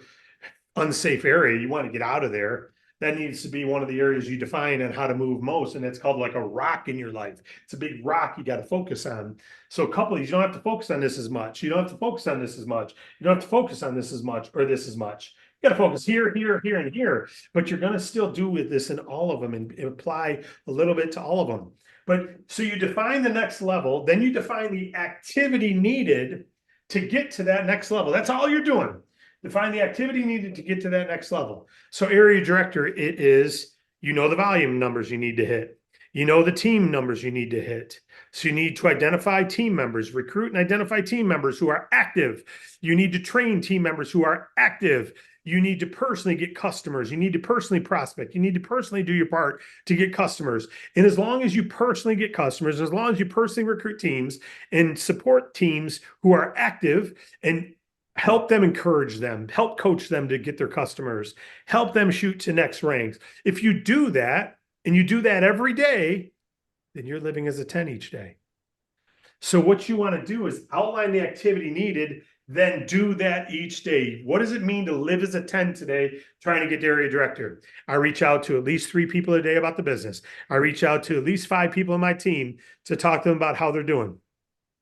unsafe area, you want to get out of there. That needs to be one of the areas you define on how to move most. And it's called like a rock in your life. It's a big rock you got to focus on. So a couple of these, you don't have to focus on this as much. You don't have to focus on this as much. You don't have to focus on this as much or this as much. You got to focus here, here, here, and here. But you're going to still do with this in all of them and apply a little bit to all of them. But so you define the next level, then you define the activity needed to get to that next level. That's all you're doing. Define the activity needed to get to that next level. So area director, it is, you know, the volume numbers you need to hit. You know the team numbers you need to hit. So you need to identify team members, recruit and identify team members who are active. You need to train team members who are active. You need to personally get customers. You need to personally prospect. You need to personally do your part to get customers. And as long as you personally get customers, as long as you personally recruit teams and support teams who are active and help them, encourage them, help coach them to get their customers, help them shoot to next ranks. If you do that, and you do that every day, then you're living as a 10 each day. So what you want to do is outline the activity needed, then do that each day. What does it mean to live as a 10 today, trying to get to area director? I reach out to at least 3 people a day about the business. I reach out to at least 5 people in my team to talk to them about how they're doing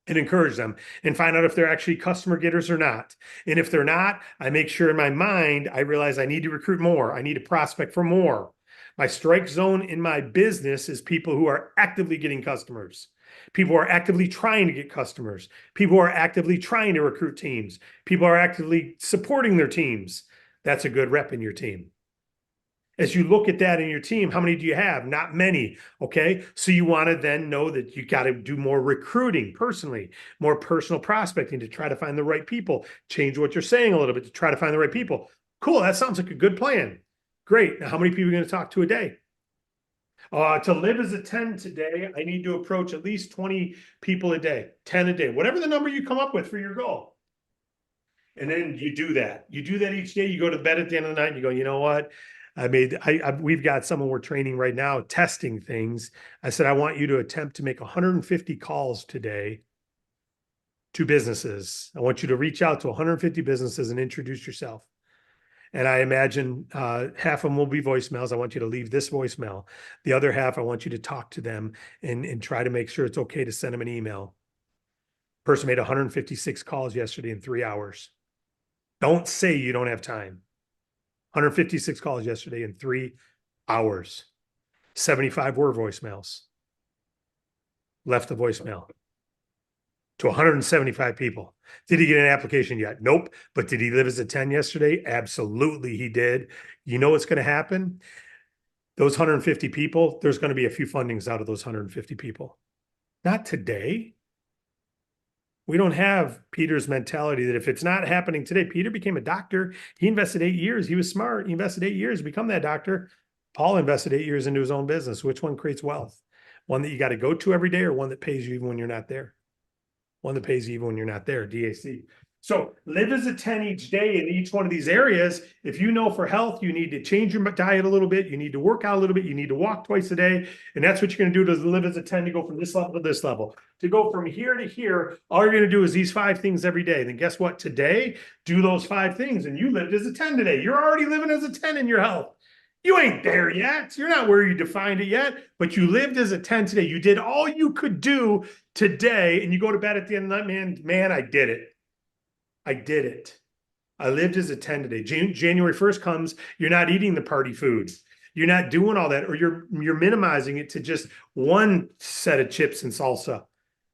and encourage them and find out if they're actually customer getters or not. And if they're not, I make sure in my mind, I realize I need to recruit more. I need to prospect for more. My strike zone in my business is people who are actively getting customers. People who are actively trying to get customers. People who are actively trying to recruit teams. People who are actively supporting their teams. That's a good rep in your team. As you look at that in your team, how many do you have? Not many, okay? So you want to then know that you got to do more recruiting personally, more personal prospecting to try to find the right people. Change what you're saying a little bit to try to find the right people. Cool, that sounds like a good plan. Great, now how many people are you going to talk to a day? To live as a 10 today, I need to approach at least 20 people a day, 10 a day, whatever the number you come up with for your goal. And then you do that. You do that each day. You go to bed at the end of the night and you go, you know what? We've got someone we're training right now testing things. I said, I want you to attempt to make 150 calls today to businesses. I want you to reach out to 150 businesses and introduce yourself. And I imagine half of them will be voicemails. I want you to leave this voicemail. The other half, I want you to talk to them and try to make sure it's okay to send them an email. Person made 156 calls yesterday in 3 hours. Don't say you don't have time. 156 calls yesterday in 3 hours. 75 were voicemails. Left the voicemail to 175 people. Did he get an application yet? Nope. But did he live as a 10 yesterday? Absolutely, he did. You know what's going to happen? Those 150 people, there's going to be a few fundings out of those 150 people. Not today. We don't have Peter's mentality that if it's not happening today, Peter became a doctor. He invested 8 years. He was smart. He invested 8 years to become that doctor. Paul invested 8 years into his own business. Which one creates wealth? One that you got to go to every day, or one that pays you even when you're not there? One that pays you even when you're not there, DAC. So live as a 10 each day in each one of these areas. If you know for health, you need to change your diet a little bit. You need to work out a little bit. You need to walk twice a day. And that's what you're going to do to live as a 10, to go from this level to this level. To go from here to here, all you're going to do is these 5 things every day. Then guess what? Today, do those 5 things. And you lived as a 10 today. You're already living as a 10 in your health. You ain't there yet. You're not where you defined it yet, but you lived as a 10 today. You did all you could do today, and you go to bed at the end of the night, man, I did it. I did it. I lived as a 10 today. January 1st comes, you're not eating the party foods. You're not doing all that, or you're minimizing it to just one set of chips and salsa.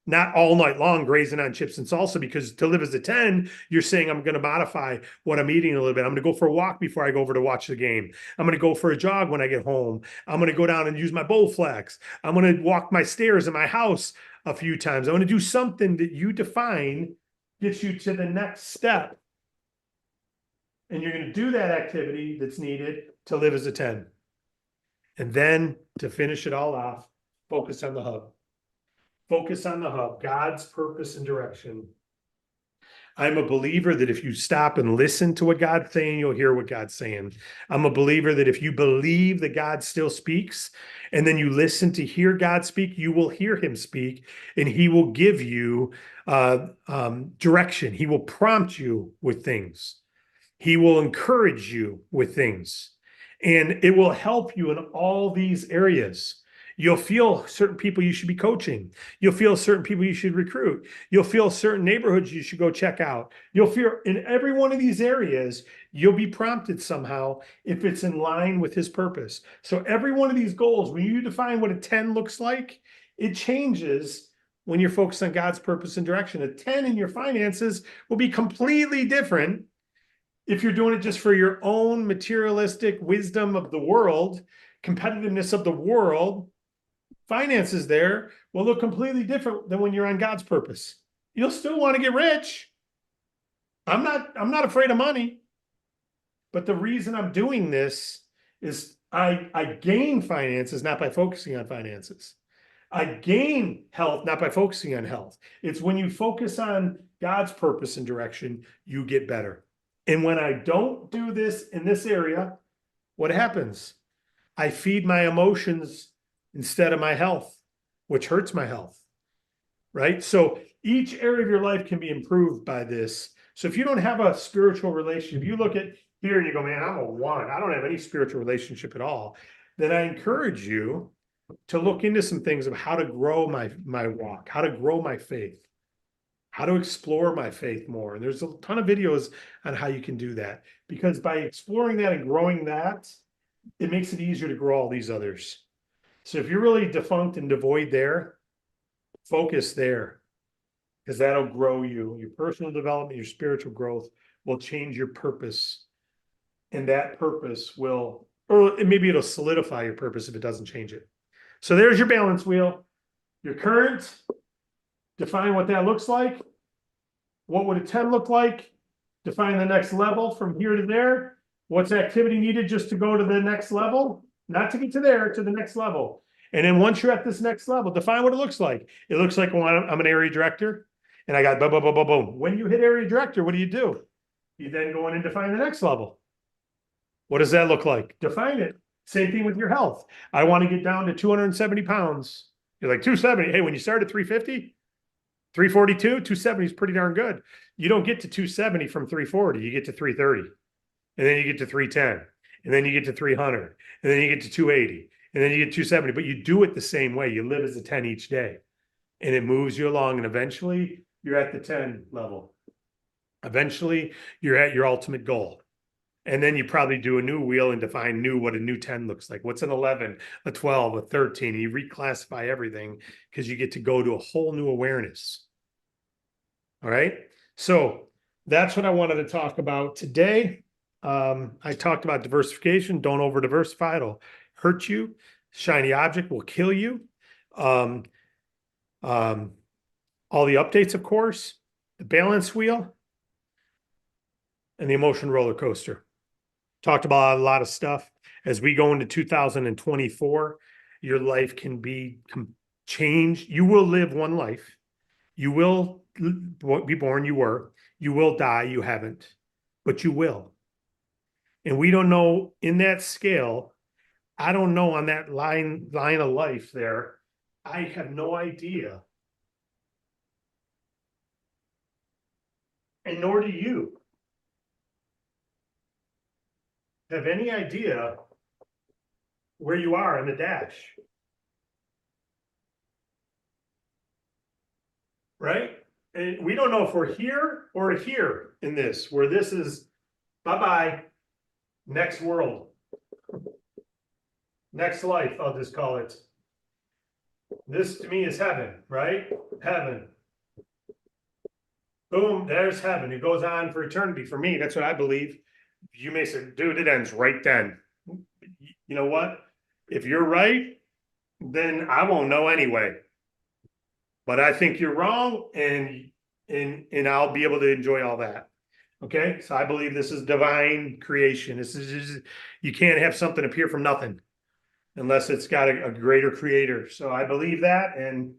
Not all night long grazing on chips and salsa, because to live as a 10, you're saying I'm going to modify what I'm eating a little bit. I'm going to go for a walk before I go over to watch the game. I'm going to go for a jog when I get home. I'm going to go down and use my Bowflex. I'm going to walk my stairs in my house a few times. I'm going to do something that you define gets you to the next step. And you're going to do that activity that's needed to live as a 10. And then to finish it all off, focus on the hub. Focus on the hub, God's purpose and direction. I'm a believer that if you stop and listen to what God's saying, you'll hear what God's saying. I'm a believer that if you believe that God still speaks, and then you listen to hear God speak, you will hear him speak, and he will give you direction. He will prompt you with things. He will encourage you with things, and it will help you in all these areas. You'll feel certain people you should be coaching. You'll feel certain people you should recruit. You'll feel certain neighborhoods you should go check out. You'll feel in every one of these areas, you'll be prompted somehow if it's in line with his purpose. So every one of these goals, when you define what a 10 looks like, it changes when you're focused on God's purpose and direction. A 10 in your finances will be completely different if you're doing it just for your own materialistic wisdom of the world, competitiveness of the world. Finances there will look completely different than when you're on God's purpose. You'll still want to get rich. I'm not afraid of money. But the reason I'm doing this is I gain finances not by focusing on finances. I gain health not by focusing on health. It's when you focus on God's purpose and direction, you get better. And when I don't do this in this area, what happens? I feed my emotions instead of my health, which hurts my health, right? So each area of your life can be improved by this. So if you don't have a spiritual relationship, you look at here and you go, man, I'm a 1. I don't have any spiritual relationship at all. Then I encourage you to look into some things of how to grow my walk, how to grow my faith, how to explore my faith more. And there's a ton of videos on how you can do that, because by exploring that and growing that, it makes it easier to grow all these others. So if you're really defunct and devoid there, focus there, because that'll grow you. Your personal development, your spiritual growth will change your purpose. And that purpose will, or maybe it'll solidify your purpose if it doesn't change it. So there's your balance wheel. Your current, define what that looks like. What would a 10 look like? Define the next level from here to there. What's activity needed just to go to the next level? not to get to there, to the next level. And then once you're at this next level, define what it looks like. It looks like when I'm an area director and I got boom, boom, boom, boom, boom. When you hit area director, what do? You then go in and define the next level. What does that look like? Define it. Same thing with your health. I want to get down to 270 pounds. You're like 270. Hey, when you start at 350, 342, 270 is pretty darn good. You don't get to 270 from 340. You get to 330. And then you get to 310. And then you get to 300. And then you get to 280. And then you get 270. But you do it the same way. You live as a 10 each day. And it moves you along. And eventually you're at the 10 level. Eventually you're at your ultimate goal. And then you probably do a new wheel and define what a new 10 looks like. What's an 11, a 12, a 13? And you reclassify everything because you get to go to a whole new awareness. All right. So that's what I wanted to talk about today. I talked about diversification. Don't over diversify. It'll hurt you. Shiny object will kill you. All the updates, of course, the balance wheel, and the emotion roller coaster. Talked about a lot of stuff. As we go into 2024, your life can be changed. You will live one life. You will be born, you were. You will die, you haven't. But you will. And we don't know in that scale. I don't know on that line of life there. I have no idea. And nor do you have any idea where you are in the dash. Right? And we don't know if we're here or here in this, where this is bye-bye, next world, next life, I'll just call it. This to me is heaven, right? Heaven. Boom, there's heaven. It goes on for eternity. For me, that's what I believe. You may say, dude, it ends right then. You know what? If you're right, then I won't know anyway. But I think you're wrong, and I'll be able to enjoy all that. Okay, so I believe this is divine creation. This is just, you can't have something appear from nothing unless it's got a greater creator. So I believe that, and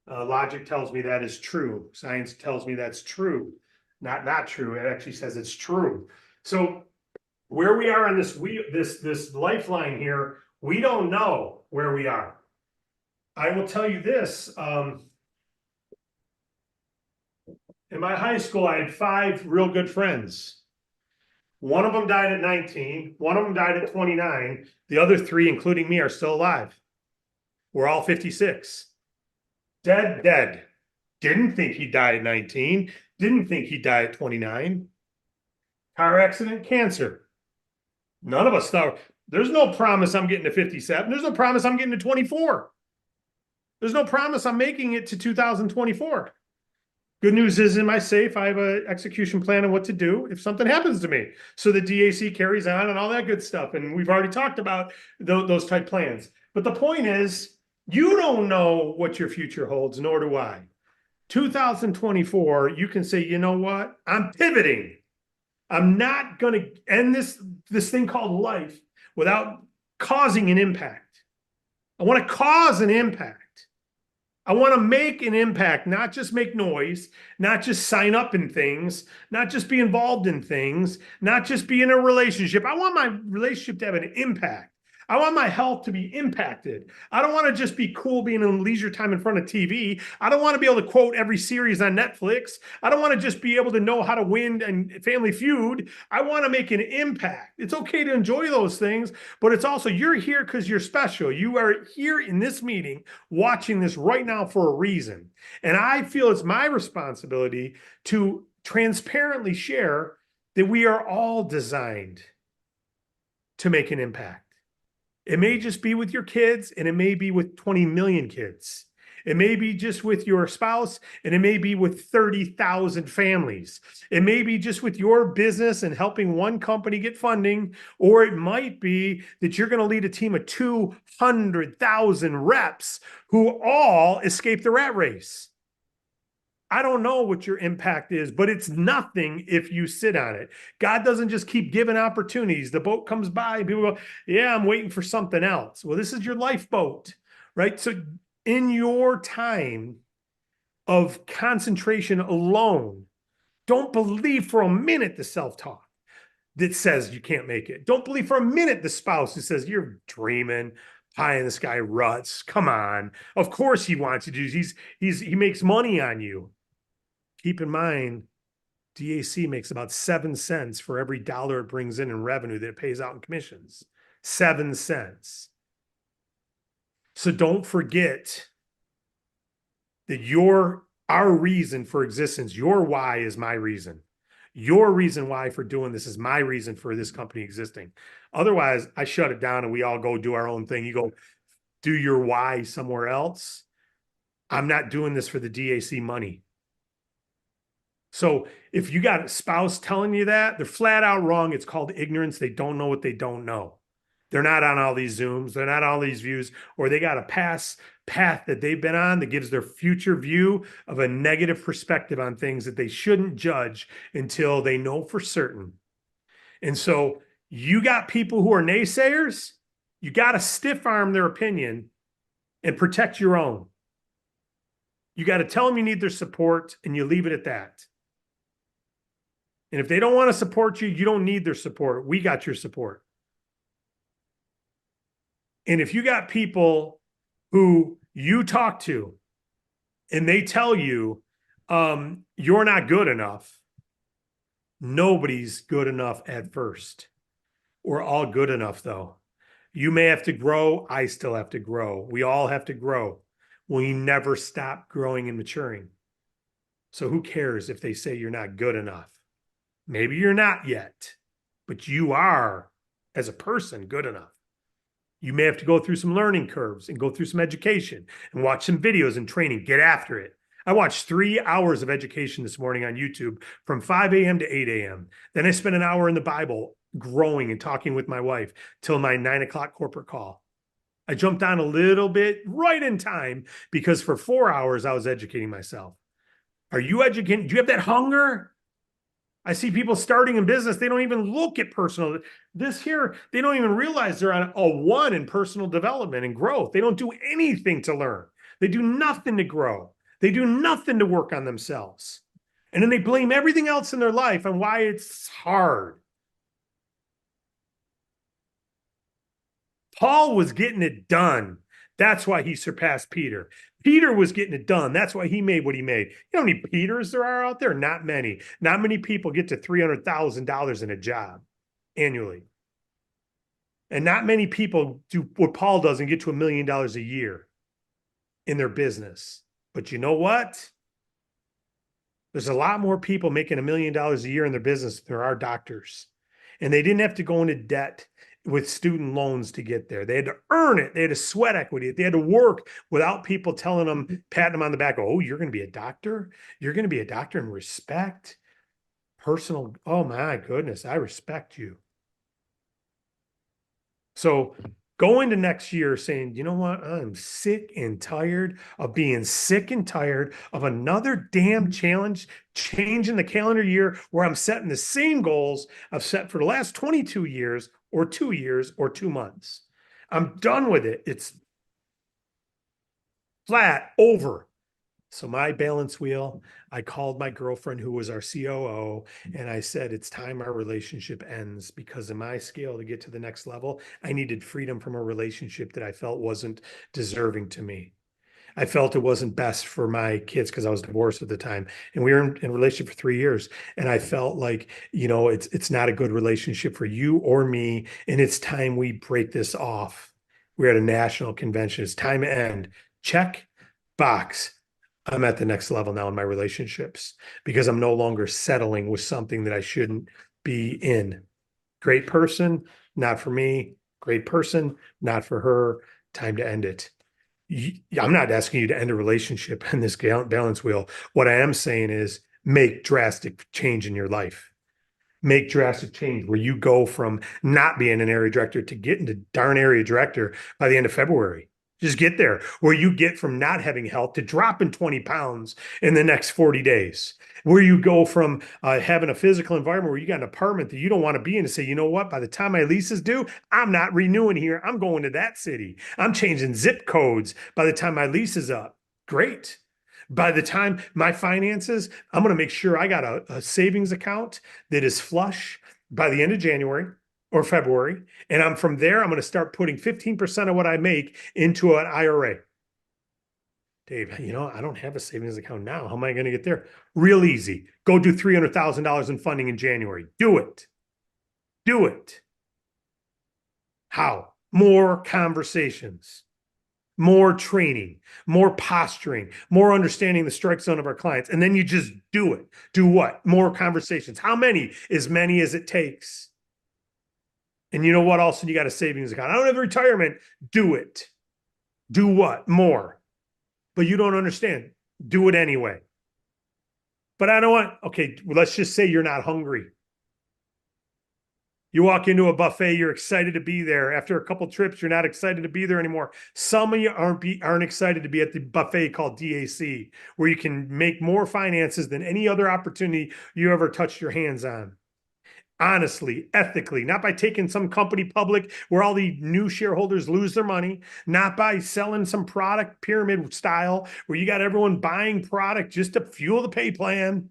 logic tells me that is true. Science tells me that's true. Not true. It actually says it's true. So where we are on this lifeline here, we don't know where we are. I will tell you this. In my high school, I had 5 real good friends. One of them died at 19. One of them died at 29. The other 3, including me, are still alive. We're all 56. Dead. Didn't think he'd die at 19. Didn't think he'd die at 29. Car accident, cancer. None of us thought, there's no promise I'm getting to 57. There's no promise I'm getting to 24. There's no promise I'm making it to 2024. Good news is in my safe, I have an execution plan on what to do if something happens to me. So the DAC carries on and all that good stuff. And we've already talked about those type plans. But the point is, you don't know what your future holds, nor do I. 2024, you can say, you know what? I'm pivoting. I'm not going to end this thing called life without causing an impact. I want to cause an impact. I want to make an impact, not just make noise, not just sign up in things, not just be involved in things, not just be in a relationship. I want my relationship to have an impact. I want my health to be impacted. I don't want to just be cool being in leisure time in front of TV. I don't want to be able to quote every series on Netflix. I don't want to just be able to know how to win and Family Feud. I want to make an impact. It's okay to enjoy those things, but it's also, you're here because you're special. You are here in this meeting watching this right now for a reason. And I feel it's my responsibility to transparently share that we are all designed to make an impact. It may just be with your kids, and it may be with 20 million kids. It may be just with your spouse, and it may be with 30,000 families. It may be just with your business and helping one company get funding, or it might be that you're going to lead a team of 200,000 reps who all escape the rat race. I don't know what your impact is, but it's nothing if you sit on it. God doesn't just keep giving opportunities. The boat comes by and people go, yeah, I'm waiting for something else. Well, this is your lifeboat, right? So in your time of concentration alone, don't believe for a minute the self-talk that says you can't make it. Don't believe for a minute the spouse who says you're dreaming, pie in the sky ruts. Come on. Of course he wants you to do. He makes money on you. Keep in mind, DAC makes about 7 cents for every dollar it brings in revenue that it pays out in commissions. 7 cents. So don't forget that our reason for existence, your why is my reason. Your reason why for doing this is my reason for this company existing. Otherwise, I shut it down and we all go do our own thing. You go do your why somewhere else. I'm not doing this for the DAC money. So if you got a spouse telling you that, they're flat out wrong. It's called ignorance. They don't know what they don't know. They're not on all these Zooms. They're not on all these views, or they got a past path that they've been on that gives their future view of a negative perspective on things that they shouldn't judge until they know for certain. And so you got people who are naysayers. You got to stiff arm their opinion and protect your own. You got to tell them you need their support and you leave it at that. And if they don't want to support you, you don't need their support. We got your support. And if you got people who you talk to and they tell you you're not good enough, nobody's good enough at first. We're all good enough, though. You may have to grow. I still have to grow. We all have to grow. We never stop growing and maturing. So who cares if they say you're not good enough? Maybe you're not yet, but you are, as a person, good enough. You may have to go through some learning curves and go through some education and watch some videos and training. Get after it. I watched 3 hours of education this morning on YouTube from 5 a.m. to 8 a.m. Then I spent an hour in the Bible growing and talking with my wife till my 9 o'clock corporate call. I jumped on a little bit right in time because for 4 hours I was educating myself. Are you educating? Do you have that hunger? I see people starting in business. They don't even look at personal. This here, they don't even realize they're on a 1 in personal development and growth. They don't do anything to learn. They do nothing to grow. They do nothing to work on themselves. And then they blame everything else in their life on why it's hard. Paul was getting it done. That's why he surpassed Peter. Peter was getting it done. That's why he made what he made. You know how many Peters there are out there? Not many. Not many people get to $300,000 in a job annually. And not many people do what Paul does and get to $1 million a year in their business. But you know what? There's a lot more people making $1 million a year in their business than there are doctors. And they didn't have to go into debt with student loans to get there. They had to earn it. They had to sweat equity. They had to work without people telling them, patting them on the back. Oh, you're going to be a doctor? You're going to be a doctor in respect? Personal. Oh my goodness. I respect you. So go into next year saying, you know what? I'm sick and tired of being sick and tired of another damn challenge, changing the calendar year where I'm setting the same goals I've set for the last 22 years or 2 years or 2 months. I'm done with it. It's flat over. So my balance wheel, I called my girlfriend who was our COO and I said, it's time our relationship ends because in my scale to get to the next level, I needed freedom from a relationship that I felt wasn't deserving to me. I felt it wasn't best for my kids because I was divorced at the time and we were in a relationship for 3 years. And I felt like, you know, it's not a good relationship for you or me. And it's time we break this off. We're at a national convention. It's time to end. Check, box. I'm at the next level now in my relationships because I'm no longer settling with something that I shouldn't be in. Great person, not for me. Great person, not for her. Time to end it. I'm not asking you to end a relationship in this balance wheel. What I am saying is make drastic change in your life. Make drastic change where you go from not being an area director to getting to darn area director by the end of February. Just get there where you get from not having health to dropping 20 pounds in the next 40 days, where you go from having a physical environment where you got an apartment that you don't want to be in to say, you know what, by the time my lease is due, I'm not renewing here. I'm going to that city. I'm changing zip codes by the time my lease is up. Great. By the time my finances, I'm going to make sure I got a savings account that is flush by the end of January or February. And from there, I'm going to start putting 15% of what I make into an IRA. Dave, I don't have a savings account now. How am I going to get there? Real easy. Go do $300,000 in funding in January. Do it. Do it. How? More conversations, more training, more posturing, more understanding the strike zone of our clients. And then you just do it. Do what? More conversations. How many? As many as it takes. And you know what? Also, you got a savings account. I don't have retirement. Do it. Do what? More. But you don't understand. Do it anyway. But I don't want, okay, let's just say you're not hungry. You walk into a buffet, you're excited to be there. After a couple trips, you're not excited to be there anymore. Some of you aren't excited to be at the buffet called DAC, where you can make more finances than any other opportunity you ever touched your hands on. Honestly, ethically, not by taking some company public where all the new shareholders lose their money, not by selling some product pyramid style where you got everyone buying product just to fuel the pay plan.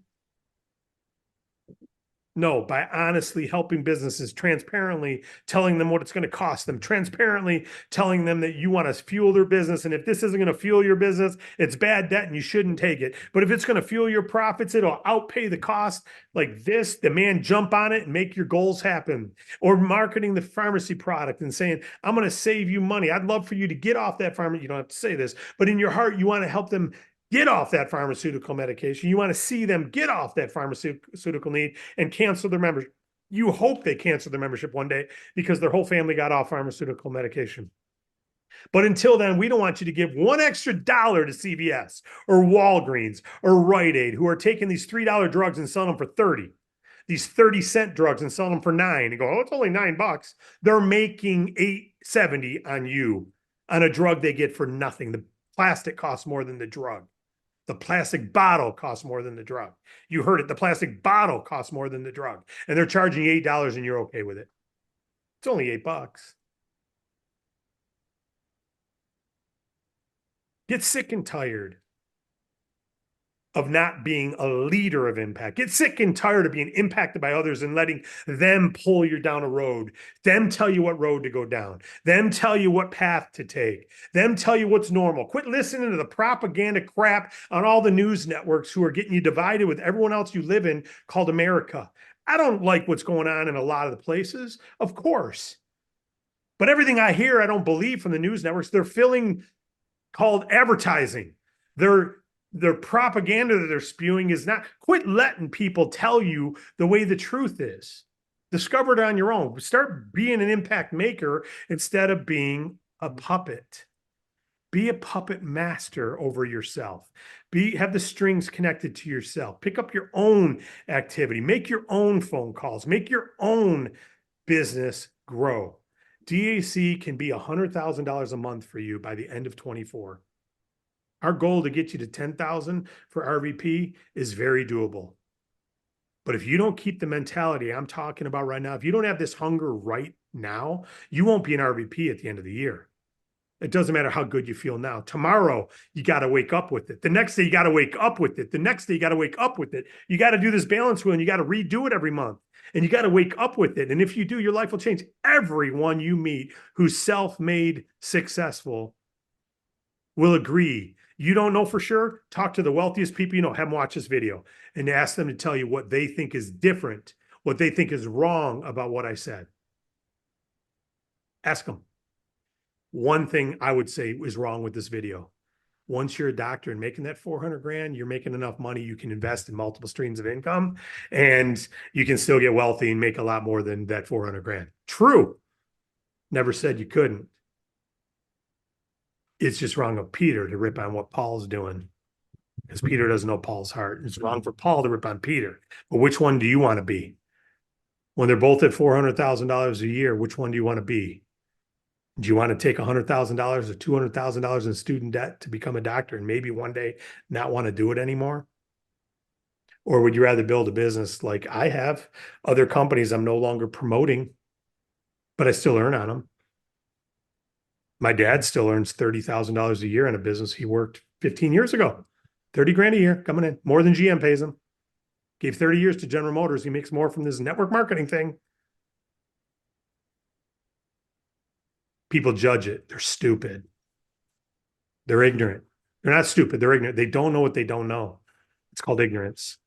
No, by honestly helping businesses, transparently telling them what it's going to cost them, transparently telling them that you want to fuel their business. And if this isn't going to fuel your business, it's bad debt and you shouldn't take it. But if it's going to fuel your profits, it'll outpay the cost. Like this, the man, jump on it and make your goals happen. Or marketing the pharmacy product and saying, I'm going to save you money. I'd love for you to get off that pharmacy. You don't have to say this, but in your heart, you want to help them get off that pharmaceutical medication. You want to see them get off that pharmaceutical need and cancel their membership. You hope they cancel their membership one day because their whole family got off pharmaceutical medication. But until then, we don't want you to give one extra dollar to CVS or Walgreens or Rite Aid, who are taking these $3 drugs and selling them for 30. These 30-cent drugs and selling them for $9 and go, oh, it's only $9. They're making $8.70 on you on a drug they get for nothing. The plastic costs more than the drug. The plastic bottle costs more than the drug. You heard it. The plastic bottle costs more than the drug. And they're charging you $8 and you're okay with it. It's only $8. Get sick and tired of not being a leader of impact. Get sick and tired of being impacted by others and letting them pull you down a road, them tell you what road to go down, them tell you what path to take, them tell you what's normal. Quit listening to the propaganda crap on all the news networks who are getting you divided with everyone else you live in called America. I don't like what's going on in a lot of the places, of course. But everything I hear, I don't believe from the news networks. They're filling called advertising. Their propaganda that they're spewing is not. Quit letting people tell you the way the truth is. Discover it on your own. Start being an impact maker instead of being a puppet. Be a puppet master over yourself. Have the strings connected to yourself. Pick up your own activity. Make your own phone calls. Make your own business grow. DAC can be $100,000 a month for you by the end of 24. Our goal to get you to 10,000 for RVP is very doable. But if you don't keep the mentality I'm talking about right now, if you don't have this hunger right now, you won't be an RVP at the end of the year. It doesn't matter how good you feel now. Tomorrow, you got to wake up with it. The next day, you got to wake up with it. The next day, you got to wake up with it. You got to do this balance wheel and you got to redo it every month. And you got to wake up with it. And if you do, your life will change. Everyone you meet who's self-made successful will agree. You don't know for sure? Talk to the wealthiest people you know. Have them watch this video and ask them to tell you what they think is different, what they think is wrong about what I said. Ask them. One thing I would say is wrong with this video. Once you're a doctor and making that 400 grand, you're making enough money, you can invest in multiple streams of income and you can still get wealthy and make a lot more than that 400 grand. True. Never said you couldn't. It's just wrong of Peter to rip on what Paul's doing because Peter doesn't know Paul's heart. It's wrong for Paul to rip on Peter. But which one do you want to be? When they're both at $400,000 a year, which one do you want to be? Do you want to take $100,000 or $200,000 in student debt to become a doctor and maybe one day not want to do it anymore? Or would you rather build a business like I have, other companies I'm no longer promoting, but I still earn on them? My dad still earns $30,000 a year in a business he worked 15 years ago. 30 grand a year coming in, more than GM pays him. Gave 30 years to General Motors. He makes more from this network marketing thing. People judge it. They're stupid. They're ignorant. They're not stupid. They're ignorant. They don't know what they don't know. It's called ignorance.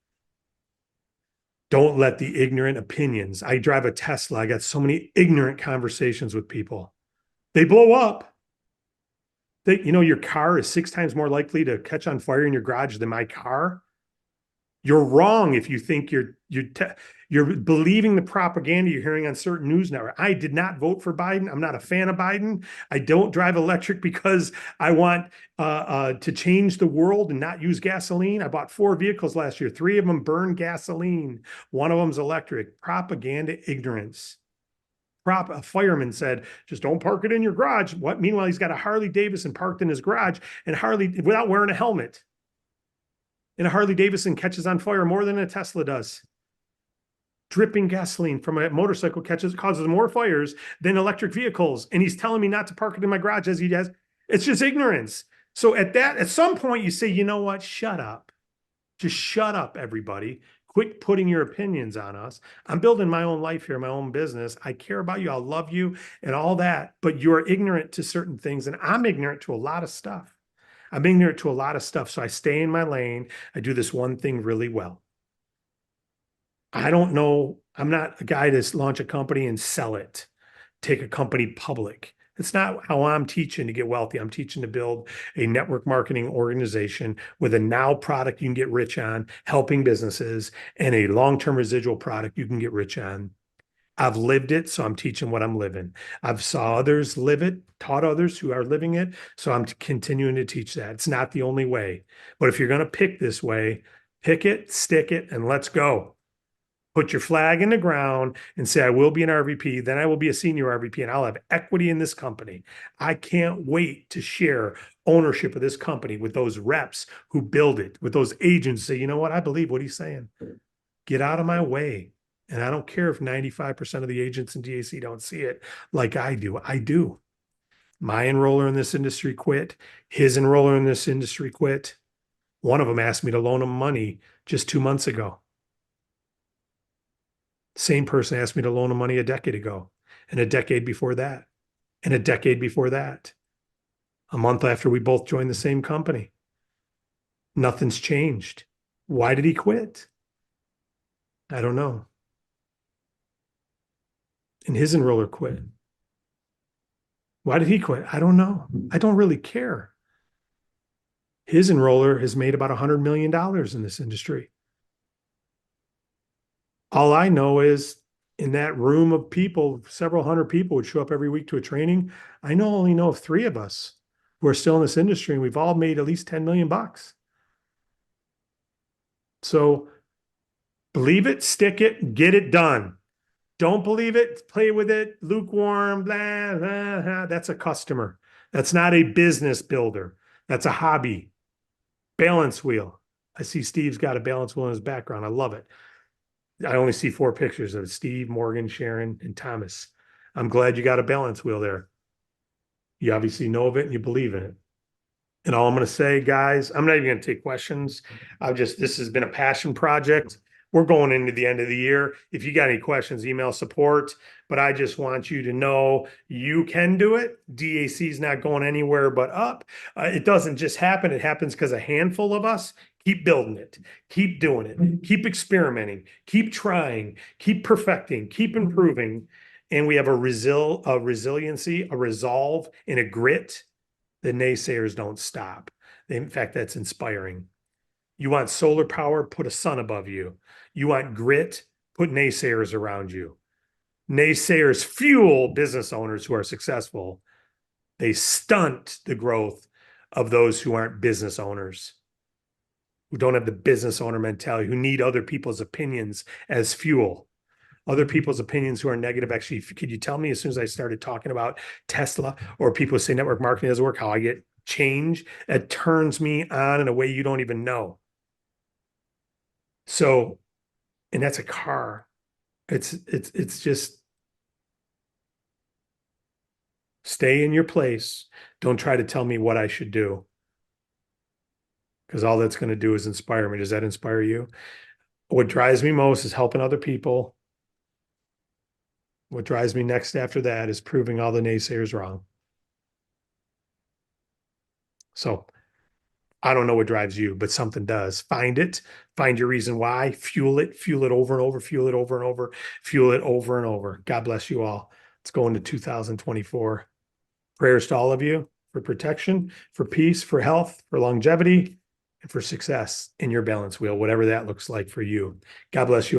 Don't let the ignorant opinions. I drive a Tesla. I got so many ignorant conversations with people. They blow up. Your car is 6 times more likely to catch on fire in your garage than my car. You're wrong if you think you're believing the propaganda you're hearing on certain news networks. I did not vote for Biden. I'm not a fan of Biden. I don't drive electric because I want to change the world and not use gasoline. I bought 4 vehicles last year. 3 of them burn gasoline. One of them's electric. Propaganda ignorance. A fireman said, just don't park it in your garage. What? Meanwhile, he's got a Harley Davidson parked in his garage and without wearing a helmet. And a Harley Davidson catches on fire more than a Tesla does. Dripping gasoline from a motorcycle causes more fires than electric vehicles. And he's telling me not to park it in my garage as he does. It's just ignorance. So at some point you say, you know what? Shut up. Just shut up, everybody. Quit putting your opinions on us. I'm building my own life here, my own business. I care about you. I love you and all that. But you're ignorant to certain things. And I'm ignorant to a lot of stuff. I'm ignorant to a lot of stuff. So I stay in my lane. I do this one thing really well. I don't know. I'm not a guy to launch a company and sell it, take a company public. It's not how I'm teaching to get wealthy. I'm teaching to build a network marketing organization with a now product you can get rich on, helping businesses, and a long-term residual product you can get rich on. I've lived it, so I'm teaching what I'm living. I've saw others live it, taught others who are living it, so I'm continuing to teach that. It's not the only way. But if you're going to pick this way, pick it, stick it, and let's go. Put your flag in the ground and say, I will be an RVP, then I will be a senior RVP, and I'll have equity in this company. I can't wait to share ownership of this company with those reps who build it, with those agents say, you know what, I believe what he's saying. Get out of my way. And I don't care if 95% of the agents in DAC don't see it like I do. I do. My enroller in this industry quit. His enroller in this industry quit. One of them asked me to loan him money just 2 months ago. Same person asked me to loan him money a decade ago, and a decade before that, and a decade before that. A month after we both joined the same company. Nothing's changed. Why did he quit? I don't know. And his enroller quit. Why did he quit? I don't know. I don't really care. His enroller has made about $100 million in this industry. All I know is in that room of people, several hundred people would show up every week to a training. I only know of 3 of us who are still in this industry, and we've all made at least 10 million bucks. So believe it, stick it, get it done. Don't believe it, play with it, lukewarm, blah, blah, blah. That's a customer. That's not a business builder. That's a hobby. Balance wheel. I see Steve's got a balance wheel in his background. I love it. I only see 4 pictures of Steve, Morgan, Sharon, and Thomas. I'm glad you got a balance wheel there. You obviously know of it and you believe in it. And all I'm going to say, guys, I'm not even going to take questions. This has been a passion project. We're going into the end of the year. If you got any questions, email support. But I just want you to know you can do it. DAC is not going anywhere but up. It doesn't just happen. It happens because a handful of us keep building it, keep doing it, keep experimenting, keep trying, keep perfecting, keep improving. And we have a resiliency, a resolve, and a grit. The naysayers don't stop. In fact, that's inspiring. You want solar power, put a sun above you. You want grit, put naysayers around you. Naysayers fuel business owners who are successful. They stunt the growth of those who aren't business owners, who don't have the business owner mentality, who need other people's opinions as fuel. other people's opinions who are negative. Actually, could you tell me as soon as I started talking about Tesla or people say network marketing doesn't work, how I get change? It turns me on in a way you don't even know. So, and that's a car. It's just stay in your place. Don't try to tell me what I should do. Because all that's going to do is inspire me. Does that inspire you? What drives me most is helping other people. What drives me next after that is proving all the naysayers wrong. So I don't know what drives you, but something does. Find it, find your reason why, fuel it over and over, fuel it over and over, fuel it over and over. God bless you all. Let's go into 2024. Prayers to all of you for protection, for peace, for health, for longevity, and for success in your balance wheel, whatever that looks like for you. God bless you.